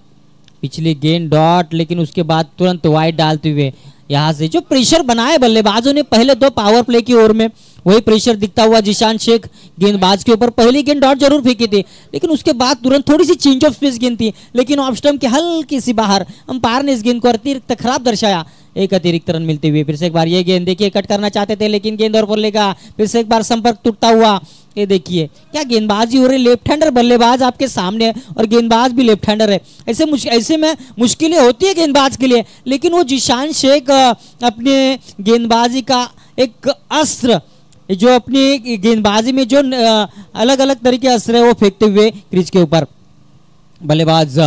पिछली गेंद डॉट, लेकिन उसके बाद तुरंत वाइड डालते हुए यहाँ से जो प्रेशर बनाए बल्लेबाजों ने पहले 2 पावर प्ले की ओवर में, वही प्रेशर दिखता हुआ जिशान शेख गेंदबाज के ऊपर। पहली गेंद डॉट जरूर फेंकी थी, लेकिन उसके बाद तुरंत थोड़ी सी चेंज ऑफ स्पेस गेंद थी, लेकिन ऑफ स्टंप के हल्की सी बाहर अंपायर ने इस गेंद को अतिरिक्त खराब दर्शाया। एक अतिरिक्त रन मिलते हुए फिर से एक बार ये गेंद देखिए, कट करना चाहते थे लेकिन गेंद और लेगा, फिर से एक बार संपर्क टूटता हुआ। ये देखिए क्या गेंदबाजी हो रही, लेफ्ट हैंडर बल्लेबाज आपके सामने है और गेंदबाज भी लेफ्ट हैंडर है। ऐसे में मुश्किलें होती है गेंदबाज के लिए, लेकिन वो जिशान शेख अपने गेंदबाजी का एक अस्त्र, जो अपनी गेंदबाजी में जो अलग अलग तरीके अस्त्र है वो फेंकते हुए क्रीज के ऊपर। बल्लेबाज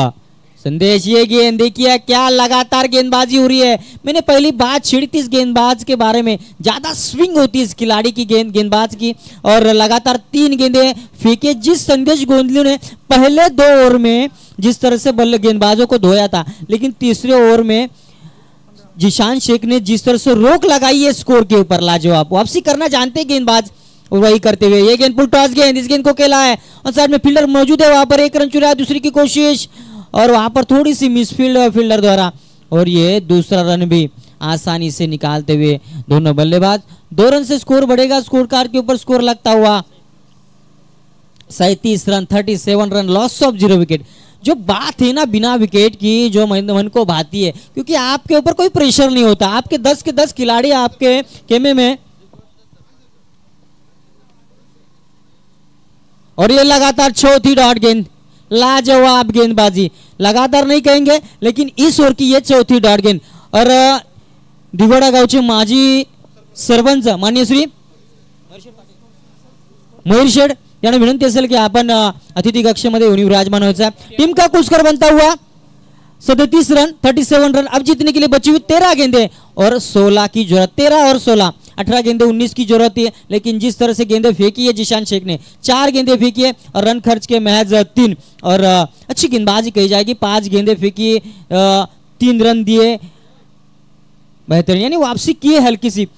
संदेश, ये गेंद देखिए क्या लगातार गेंदबाजी हो रही है। मैंने पहली बात छेड़ी थी इस गेंदबाज के बारे में, ज्यादा स्विंग होती है इस खिलाड़ी की गेंदबाज की, और लगातार 3 गेंदें फेंके। जिस संदेश गोंदलियों ने पहले 2 ओवर में जिस तरह से गेंदबाजों को धोया था, लेकिन तीसरे ओवर में जिशान शेख ने जिस तरह से रोक लगाई है स्कोर के ऊपर, लाजवाब। वापसी करना जानते हैं गेंदबाज, और वही करते हुए ये गेंद फुल टॉस गेंद, इस गेंद को खेला है और साइड में फील्डर मौजूद है, वहां पर 1 रन चुराया, दूसरी की कोशिश और वहां पर थोड़ी सी मिसफील्ड फील्डर द्वारा, और ये दूसरा रन भी आसानी से निकालते हुए दोनों बल्लेबाज। 2 रन से स्कोर बढ़ेगा, स्कोर कार्ड के ऊपर स्कोर लगता हुआ 37 run, 37 run, loss of 0 wicket. जो बात है ना बिना विकेट की, जो मन को भाती है, क्योंकि आपके ऊपर कोई प्रेशर नहीं होता, आपके 10 के 10 खिलाड़ी आपके खेमे में, और ये लगातार चौथी डॉट गेंद, लाजवाब गेंदबाजी, लगातार नहीं कहेंगे लेकिन इस ओवर की ये चौथी डॉट गेंद। और दिगोडा गावचे माजी सरपंच मान्य श्री मयूर शेठ यांना विनंती असेल की आपण अतिथी कक्षेमध्ये येऊन विराजमान व्हायचा। टीम का कुल स्कोर बनता हुआ 37 रन, 37 रन। अब जीतने के लिए बची हुई 13 गेंदें और 16 की जरूरत, 13 और 16, 18 गेंदें 19 की जरूरत है। लेकिन जिस तरह से गेंदें फेंकी है जिशान शेख ने, 4 गेंदें फेंकी है और रन खर्च के महज 3, और अच्छी गेंदबाजी कही जाएगी। 5 गेंदें फेंकी, 3 रन दिए, बेहतरीन, यानी वापसी की है हल्की सी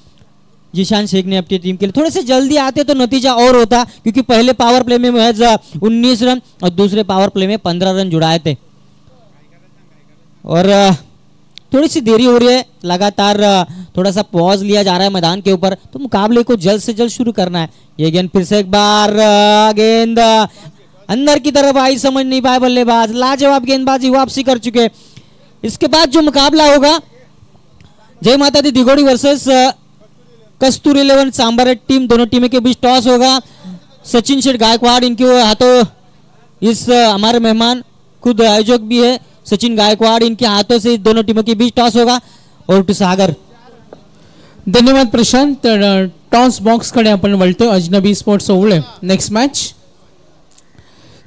जिशान शेख ने अपनी टीम के लिए। थोड़े से जल्दी आते तो नतीजा और होता, क्योंकि पहले पावर प्ले में महज 19 रन और दूसरे पावर प्ले में 15 रन जुड़ाए थे, और थोड़ी सी देरी हो रही है। लगातार थोड़ा सा पॉज लिया जा रहा है मैदान के ऊपर, तो मुकाबले को जल्द से जल्द शुरू करना है। ये गेंद फिर से एक बार गेंद अंदर की तरफ आई, समझ नहीं पाए बल्लेबाज, लाजवाब गेंदबाजी, वापसी कर चुके। इसके बाद जो मुकाबला होगा जय माता दी दिगोड़ी वर्सेस कस्तूरी 11 सांबर टीम, दोनों टीमों के बीच टॉस होगा। सचिन शेठ गायकवाड़ इनके हाथों, इस हमारे मेहमान खुद आयोजक भी है सचिन गायकवाड़, इनके हाथों से दोनों टीमों के बीच टॉस होगा। और टू सागर, धन्यवाद प्रशांत। टॉस बॉक्स कडे आपण वळतोय अजनबी स्पोर्ट्स ओवळे। नेक्स्ट मॅच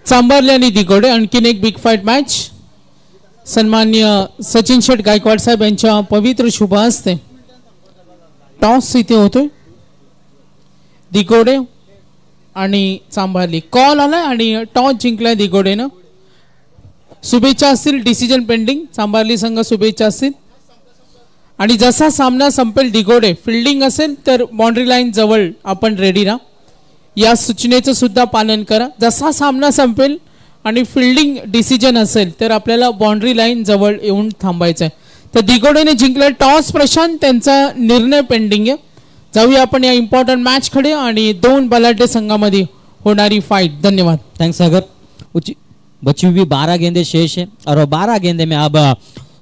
चांबारले आणि दिगोडे, आणखीन एक बिग फाइट मॅच। सन्मान्य सचिन शेठ गायकवाड साहेब यांच्या पवित्र शुभ हस्ते टॉस इथे होतोय। दिगोडे आणि चांबारली कॉल आलाय आणि टॉस जिंकलाय दिगोडेनं। शुभेच्छा असतील, डिसिजन पेंडिंग, चांबारली संघ शुभेच्छा असतील। आणि जसा सामना संपेल दिगोडे फिल्डिंग असेल तर बाउंड्री लाईन जवळ आपण रेडी राहा, या सूचनेचं सुद्धा पालन करा। जसा सामना संपेल आणि फिल्डिंग डिसिजन असेल तर आपल्याला बाउंड्री लाईन जवळ येऊन थांबायचं आहे। तर दिगोडेने जिंकले टॉस, प्रशांत त्यांचा निर्णय पेंडिंग आहे। जाऊया आपण या इम्पॉर्टंट मॅच कडे आणि 2 बलाढ्य संघामध्ये होणारी फाइट। धन्यवाद, थैंक्स सागर। बची हुई 12 गेंदे शेष है और 12 गेंदे में अब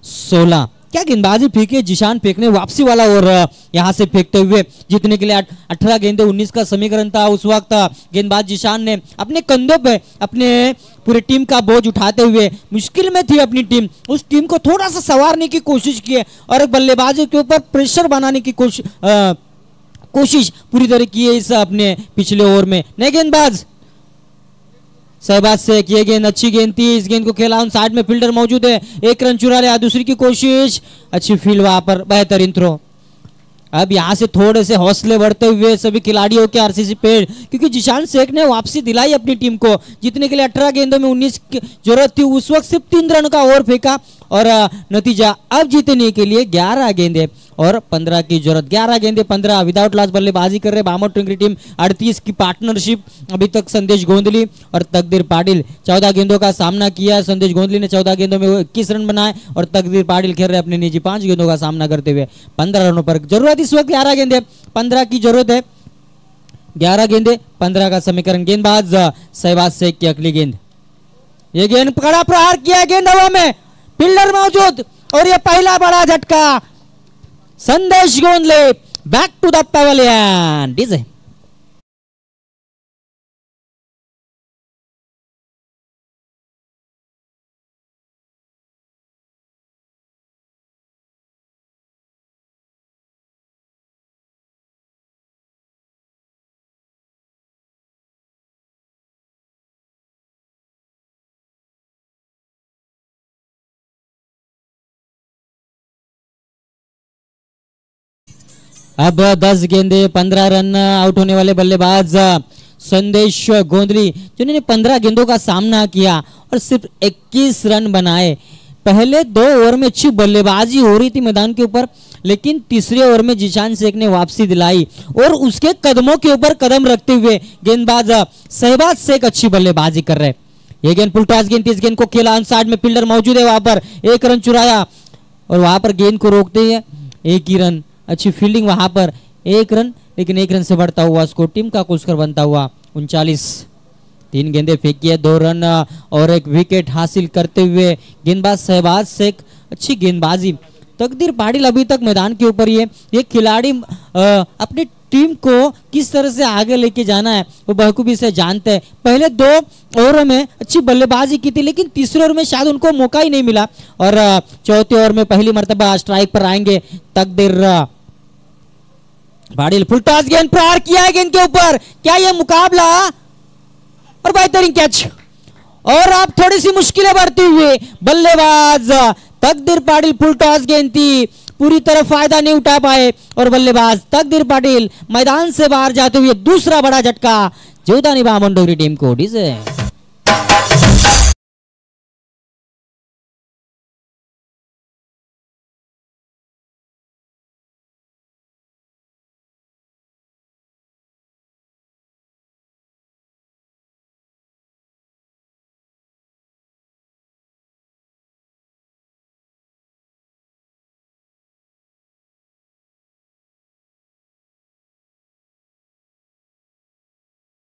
16, क्या गेंदबाजी फेंकी जिशान फेंकने वापसी वाला, और यहां से फेंकते हुए जीतने के लिए 18 गेंदे 19 का समीकरण था उस वक्त। गेंदबाज जिशान ने अपने कंधों पे अपने पूरी टीम का बोझ उठाते हुए, मुश्किल में थी अपनी टीम, उस टीम को थोड़ा सा संवारने की कोशिश की है और एक बल्लेबाजी के ऊपर प्रेशर बनाने की कोशिश पूरी तरह की है इस अपने पिछले ओवर में। नए गेंदबाज शहबाज शेख, ये गेंद अच्छी गेंद थी, इस गेंद को खेला उन साइड में फील्डर मौजूद है, 1 रन चुरा लिया, दूसरी की कोशिश, अच्छी फील्ड वहां पर, बेहतरीन थ्रो। अब यहां से थोड़े से हौसले बढ़ते हुए सभी खिलाड़ियों के आरसीसी पेड़, क्योंकि जिशान शेख ने वापसी दिलाई अपनी टीम को। जीतने के लिए 18 गेंदों में 19 की जरूरत थी, उस वक्त सिर्फ 3 रन का ओवर फेंका और नतीजा अब जीतने के लिए 11 गेंदे और 15 की जरूरत। 11 गेंदे 15 विदाउट लॉस बल्लेबाजी कर रहे बामोद टिंगरी टीम। 38 की पार्टनरशिप अभी तक संदेश गोंदली और तकदीर पाटिल 14 गेंदों का सामना किया। संदेश गोंदली ने 14 गेंदों में 21 रन बनाए और तकदीर पाटिल खेल रहे अपने निजी 5 गेंदों का सामना करते हुए 15 रनों पर। जरूरत इस वक्त 11 गेंदे 15 की जरूरत है। 11 गेंदे 15 का समीकरण। गेंदबाज शहबाज शेख की अगली गेंद। ये गेंद कड़ा प्रहार किया, गेंद हवा में, फील्डर मौजूद और ये पहला बड़ा झटका। Sandesh Gondale back to the pavilion. DJ अब 10 गेंदे 15 रन। आउट होने वाले बल्लेबाज संदेश गोंदली जिन्होंने 15 गेंदों का सामना किया और सिर्फ 21 रन बनाए। पहले 2 ओवर में अच्छी बल्लेबाजी हो रही थी मैदान के ऊपर, लेकिन तीसरे ओवर में जिशान शेख ने वापसी दिलाई और उसके कदमों के ऊपर कदम रखते हुए गेंदबाज शहबाज शेख अच्छी बल्लेबाजी कर रहे। ये गेंद फुल टॉस गेंद, इस गेंद को खेला ऑन साइड में, फील्डर मौजूद है वहां पर, 1 रन चुराया और वहां पर गेंद को रोकते हैं 1 ही रन। अच्छी फील्डिंग वहां पर, 1 रन, लेकिन 1 रन से बढ़ता हुआ स्कोर टीम का कुछ कर बनता हुआ 39। 3 गेंदे फेंकी है, 2 रन और 1 विकेट हासिल करते हुए गेंदबाज शहबाज शेख अच्छी गेंदबाजी। तकदीर पाटिल अभी तक मैदान के ऊपर ही है। ये खिलाड़ी अपनी टीम को किस तरह से आगे लेके जाना है वो बखूबी से जानते हैं। पहले 2 ओवर में अच्छी बल्लेबाजी की थी, लेकिन तीसरे ओवर में शायद उनको मौका ही नहीं मिला और चौथे ओवर में पहली मर्तबा स्ट्राइक पर आएंगे तकदीर पाटिल। फुल टॉस गेंद प्रहार किया है गेंद के ऊपर, क्या यह मुकाबला और बेहतरीन कैच और अब थोड़ी सी मुश्किलें बढ़ती हुई। बल्लेबाज तकदीर पाटिल फुल टॉस गेंद थी, पूरी तरह फायदा नहीं उठा पाए और बल्लेबाज तकदीर पाटिल मैदान से बाहर जाते हुए दूसरा बड़ा झटका जीवदानी बामन डोगरी टीम को। डीजे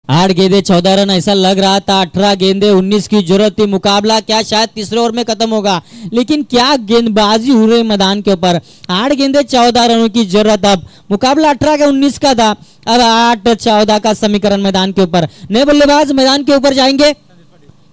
8 गेंदे 14 रन, ऐसा लग रहा था 18 गेंदे 19 की जरूरत थी। मुकाबला क्या शायद तीसरे ओवर में खत्म होगा, लेकिन क्या गेंदबाजी हो रही मैदान के ऊपर। 8 गेंदे 14 रनों की जरूरत। अब मुकाबला 18 का 19 का था, अब 8-14 का समीकरण मैदान के ऊपर। नए बल्लेबाज मैदान के ऊपर जाएंगे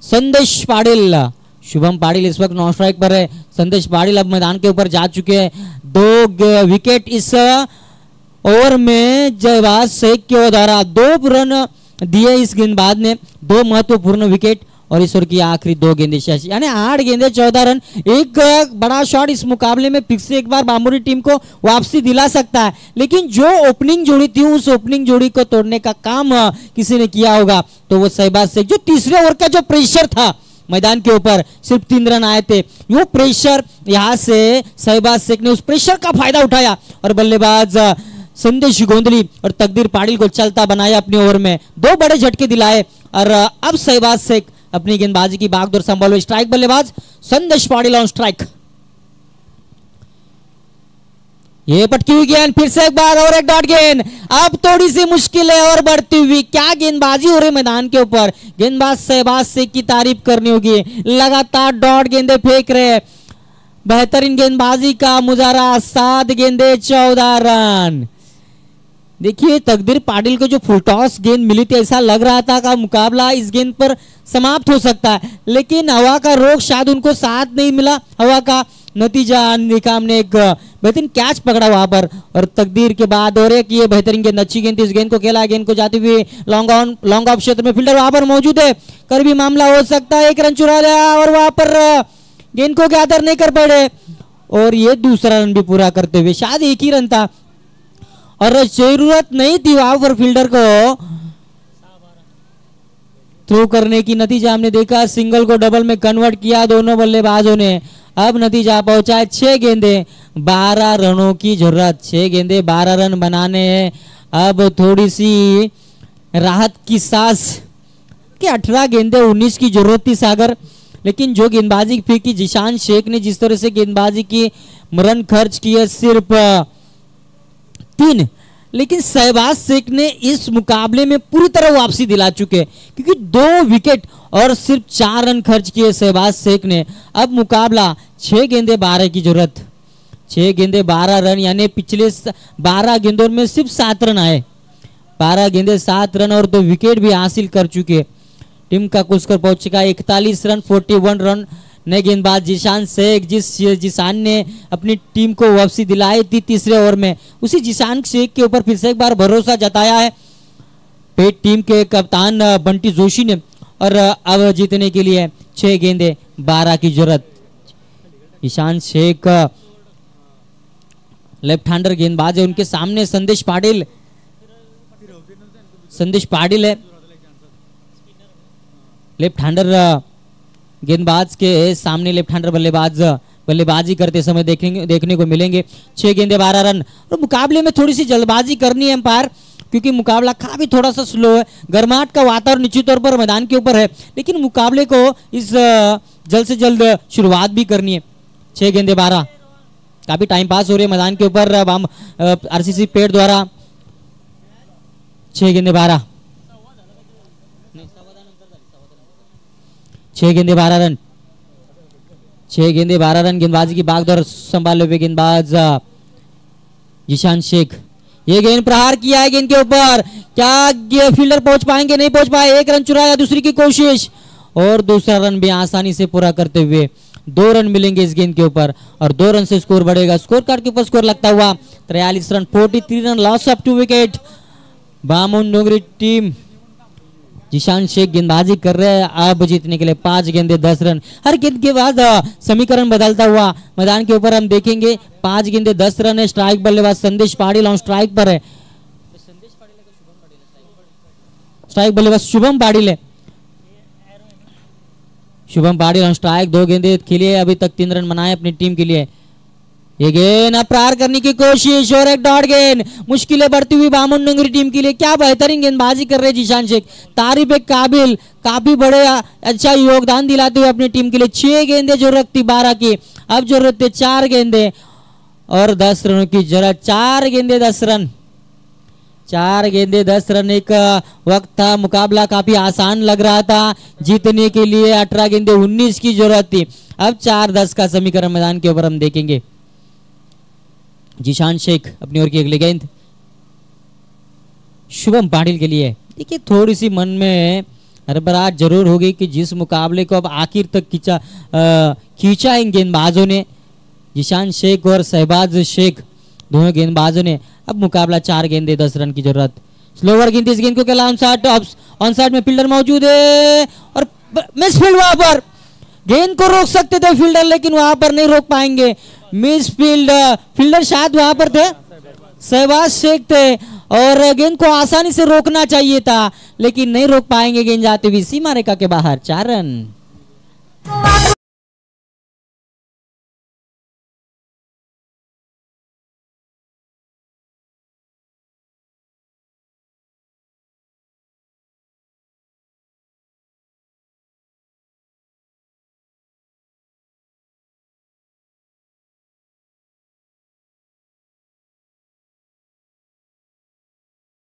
संदेश पाटिल। शुभम पाटिल इस वक्त नॉन स्ट्राइक पर है। संदेश पाटिल अब मैदान के ऊपर जा चुके हैं। 2 विकेट इस ओवर में शहबाज शेख के द्वारा 2 रन दिए इस गेंदबाज ने, 2 महत्वपूर्ण विकेट और इस ओवर की आखिरी 2 गेंदे शेष, यानी 8 गेंदे 14 रन। एक बड़ा शॉट इस मुकाबले में फिर से एक बार बामुरी टीम को वापसी दिला सकता है, लेकिन जो ओपनिंग जोड़ी थी उस ओपनिंग जोड़ी को तोड़ने का काम किसी ने किया होगा तो वो शहबाज शेख। जो तीसरे ओवर का जो प्रेशर था मैदान के ऊपर, सिर्फ 3 रन आए थे, वो प्रेशर यहाँ से शहबाज शेख ने उस प्रेशर का फायदा उठाया और बल्लेबाज संदेश गोंदली और तकदीर पाटिल को चलता बनाया अपने ओवर में, 2 बड़े झटके दिलाए और अब शहबाज शेख अपनी गेंदबाजी की बागडोर संभालो। स्ट्राइक बल्लेबाज संदेश पाटिल ऑन स्ट्राइक। ये पटकी हुई गेंद, फिर से एक बार और एक डॉट गेंद। अब थोड़ी सी मुश्किलें और बढ़ती हुई, क्या गेंदबाजी हो रही मैदान के ऊपर। गेंदबाज शहबाज शेख की तारीफ करनी होगी, लगातार डॉट गेंदे फेंक रहे, बेहतरीन गेंदबाजी का मुजाहरा। 7 गेंदे 14 रन। देखिए तकदीर पाटिल को जो फुल टॉस गेंद मिली थी, ऐसा लग रहा था कि मुकाबला इस गेंद पर समाप्त हो सकता है, लेकिन हवा का रोक शायद उनको साथ नहीं मिला। हवा का नतीजा निकाम ने एक बेहतरीन कैच पकड़ा वहां पर और तकदीर के बाद और एक ये बेहतरीन गेंद, अच्छी गेंद थी, इस गेंद को खेला, गेंद को जाते हुए लॉन्ग ऑफ क्षेत्र में फील्डर वहां पर मौजूद है, कर भी मामला हो सकता है। 1 रन चुरा लिया और वहां पर गेंद को गैदर नहीं कर पाए और ये दूसरा रन भी पूरा करते हुए, शायद 1 ही रन था और जरूरत नहीं थी वहां पर फील्डर को थ्रो करने की। नतीजा हमने देखा, सिंगल को डबल में कन्वर्ट किया दोनों बल्लेबाजों ने। अब नतीजा पहुंचा है 6 गेंदे 12 रनों की जरूरत। 6 गेंदे 12 रन बनाने हैं। अब थोड़ी सी राहत की सांस कि 18 गेंदे 19 की जरूरत थी सागर, लेकिन जो गेंदबाजी फेंकी जिशान शेख ने, जिस तरह से गेंदबाजी की रन खर्च किए सिर्फ 3, लेकिन शहबाज शेख ने इस मुकाबले में पूरी तरह वापसी दिला चुके, क्योंकि 2 विकेट और सिर्फ 4 रन खर्च किए शहबाज शेख ने। अब मुकाबला 6 गेंदे 12 की जरूरत, 6 गेंदे 12 रन, यानी पिछले 12 गेंदों में सिर्फ 7 रन आए। 12 गेंदे 7 रन और 2 विकेट भी हासिल कर चुके। टीम का कुल स्कोर पहुंच चुका 41 रन 41 रन। नए गेंदबाज जिशान शेख, जिशान ने अपनी टीम को वापसी दिलाई थी तीसरे ओवर में, उसी जिशान शेख के ऊपर फिर से एक बार भरोसा जताया है पेट टीम के कप्तान बंटी जोशी ने। और अब जीतने के लिए 6 गेंदे 12 की जरूरत। जिशान शेख लेफ्ट हैंडर गेंदबाज है, उनके सामने संदेश पाटिल है लेफ्ट हैंडर गेंदबाज के सामने लेफ्ट हैंडर बल्लेबाजी करते समय देखने को मिलेंगे। 6 गेंदे 12 रन। और मुकाबले में थोड़ी सी जल्दबाजी करनी है अंपायर, क्योंकि मुकाबला काफी थोड़ा सा स्लो है। गर्माहट का वातावरण निश्चित तौर पर मैदान के ऊपर है, लेकिन मुकाबले को इस जल्द से जल्द शुरुआत भी करनी है। 6 गेंदे 12, काफी टाइम पास हो रही है मैदान के ऊपर आरसीसी पेट द्वारा। 6 गेंदे 12, 6 गेंदे 12 रन, 6 गेंदे 12 रन। गेंदबाजी की भागदौड़ संभाले हुए गेंदबाज जिशान शेख, ये गेंद प्रहार किया है गेंद के ऊपर, क्या फील्डर पहुंच पाएंगे? नहीं पहुंच पाए। 1 रन चुराया, दूसरी की कोशिश और दूसरा रन भी आसानी से पूरा करते हुए 2 रन मिलेंगे इस गेंद के ऊपर और 2 रन से स्कोर बढ़ेगा। स्कोर कार्ड के ऊपर स्कोर लगता हुआ 43 run 43 run, loss of 2 wicket. Baman Dongri team, Zeeshan Shaikh गेंदबाजी कर रहे हैं अब जीतने के लिए 5 गेंदे 10 रन। हर गेंद के बाद समीकरण बदलता हुआ मैदान के ऊपर हम देखेंगे। 5 गेंदे 10 रन है। स्ट्राइक बल्लेबाज संदेश पाटिल ऑन स्ट्राइक पर है, स्ट्राइक बल्लेबाज शुभम पाटिल है। शुभम पाटिल ऑन स्ट्राइक, 2 गेंदे खेले, अभी तक 3 रन बनाए अपनी टीम के लिए। ये गेंद अब प्रहार करने की कोशिश और एक डॉट गेंद, मुश्किलें बढ़ती हुई बामन डोंगरी टीम के लिए। क्या बेहतरीन गेंदबाजी कर रहे जिशान शेख, तारीफ एक काबिल, काफी बड़े अच्छा योगदान दिलाते हुए अपनी टीम के लिए। 6 गेंदे जरूरत थी 12 की, अब जरूरत है 4 गेंदे और 10 रनों की जरूरत। 4 गेंदे 10 रन, 4 गेंदे 10 रन। एक वक्त था मुकाबला काफी आसान लग रहा था जीतने के लिए, 18 गेंदे 19 की जरूरत थी। अब 4-10 का समीकरण मैदान के ऊपर हम देखेंगे। जिशान शेख अपनी ओर की अगली गेंद शुभम पाटिल के लिए। देखिए थोड़ी सी मन में हड़बड़ाहट जरूर होगी कि जिस मुकाबले को अब आखिर तक खींचा इन गेंदबाजों ने, जिशान शेख और शहबाज शेख दोनों गेंदबाजों ने। अब मुकाबला 4 गेंदे 10 रन की जरूरत। स्लोवर गेंद, इस गेंद को खेला ऑन साइड में फील्डर मौजूद है और मिस फील्ड। वहां पर गेंद को रोक सकते थे फील्डर, लेकिन वहां पर नहीं रोक पाएंगे। मिस फील्ड, फील्डर शायद वहां पर थे, शहबाज शेख थे और गेंद को आसानी से रोकना चाहिए था, लेकिन नहीं रोक पाएंगे। गेंद जाती हुई सीमा रेखा के बाहर, 4 रन।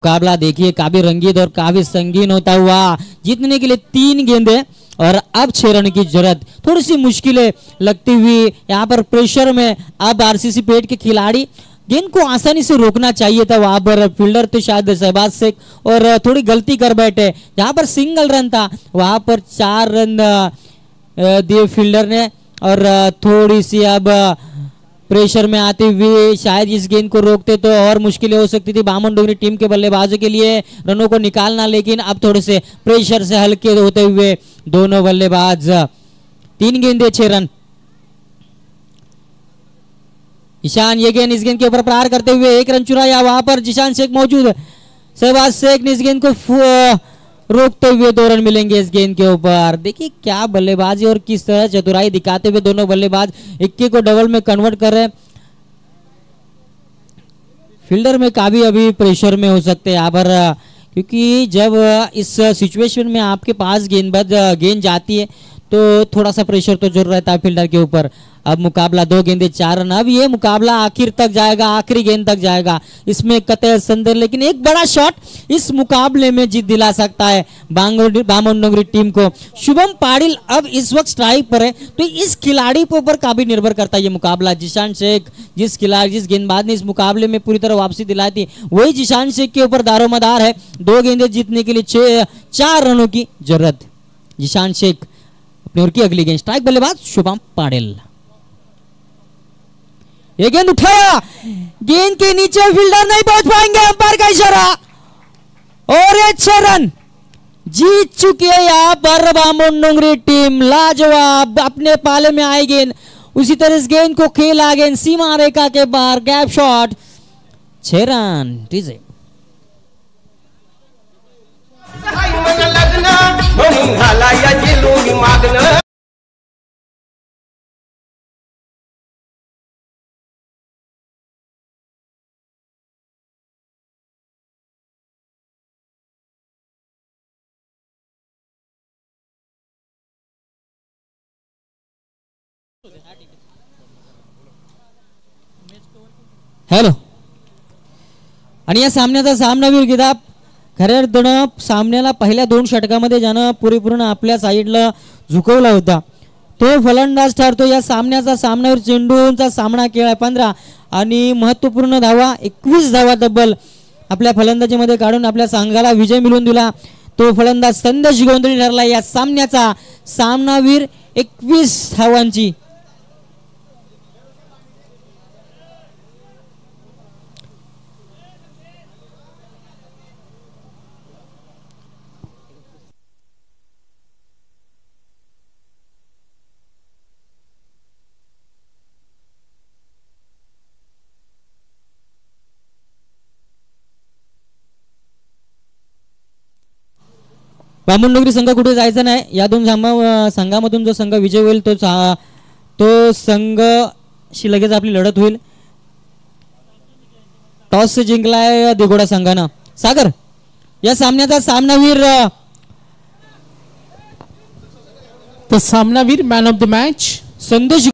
मुकाबला देखिए काफी रंगीन और काफी संगीन होता हुआ जीतने के लिए 3 गेंदे और अब 6 रन की जरूरत। थोड़ी सी मुश्किलें लगती हुई यहाँ पर प्रेशर में अब आरसीसी पेट के खिलाड़ी, गेंद को आसानी से रोकना चाहिए था। वहां पर फील्डर तो शायद शहबाज शेख और थोड़ी गलती कर बैठे। जहां पर सिंगल रन था वहां पर 4 रन दिए फील्डर ने और थोड़ी सी अब प्रेशर में आते हुए शायद इस गेंद को रोकते तो और मुश्किलें हो सकती थी बामन डोंगरी टीम के बल्लेबाजों के लिए रनों को निकालना, लेकिन अब थोड़े से प्रेशर से हल्के होते हुए दोनों बल्लेबाज। 3 गेंदे 6 रन। ईशान ये गेंद, इस गेंद के ऊपर प्रहार करते हुए 1 रन चुराया, वहां पर जिशान शेख मौजूद है। शहबाज शेख ने इस गेंद को रोकते हुए 2 रन मिलेंगे इस गेंद के ऊपर। देखिए क्या बल्लेबाजी और किस तरह चतुराई दिखाते हुए दोनों बल्लेबाज इक्के को डबल में कन्वर्ट कर रहे हैं। फील्डर में काफी अभी प्रेशर में हो सकते हैं यहाँ पर, क्योंकि जब इस सिचुएशन में आपके पास गेंद जाती है तो थोड़ा सा प्रेशर तो जरूर रहता है फील्डर के ऊपर। अब मुकाबला 2 गेंदे 4 रन। अब ये मुकाबला आखिर तक जाएगा, आखिरी गेंद तक जाएगा, इसमें कतई संदेह। लेकिन एक बड़ा शॉट इस मुकाबले में जीत दिला सकता है बामनडोंगरी टीम को। शुभम पाटिल अब इस वक्त स्ट्राइक पर है, तो इस खिलाड़ी के ऊपर काफी निर्भर करता है ये मुकाबला। जिशान शेख जिस गेंदबाज ने इस मुकाबले में पूरी तरह वापसी दिलाई थी, वही जिशान शेख के ऊपर दारोमदार है। 2 गेंदे जीतने के लिए 4 रनों की जरूरत। जिशान शेख अपनी ओर की अगली गेंद, स्ट्राइक बल्लेबाज शुभम पाटिल। ये गेंद उठाया, गेंद के नीचे फील्डर नहीं पहुंच पाएंगे, अंपायर का इशारा और ये 6 रन जीत चुकी है यहां पर बामनडोंगरी टीम। लाजवाब, अपने पाले में आई गेंद, उसी तरह इस गेंद को खेला, गेंद सीमा रेखा के बाहर, gap shot, 6 run. TJ hello, आणि या सामन्याचा सामनावीर किताब खऱ्या अर्थानं सामन्याला पहिल्या 2 षटकामध्ये ज्यानं परिपूर्ण आपल्या साईडला झुकवला होता तो फलंदाज ठरतो। या सामन्याचा सामनावीर चेंडूंचा सामना केला 15 आणि महत्त्वपूर्ण धावा 21 धावा तब्बल आपल्या फलंदाजीमध्ये काढून आपल्या संघाला विजय मिळवून दिला तो फलंदाज संदेश गोंधळी ठरला या सामन्याचा सामनावीर 21 धावांची। बामनडोंगरी संघ कुठे जायचं नाही, या 2 संघामधून जो संघ विजय होईल तो संघशी लगेच आपली लढत होईल। टॉस जिंकलाय दिघोडा संघानं। सागर, या सामन्याचा सामनावीर मॅन ऑफ द मॅच संदेश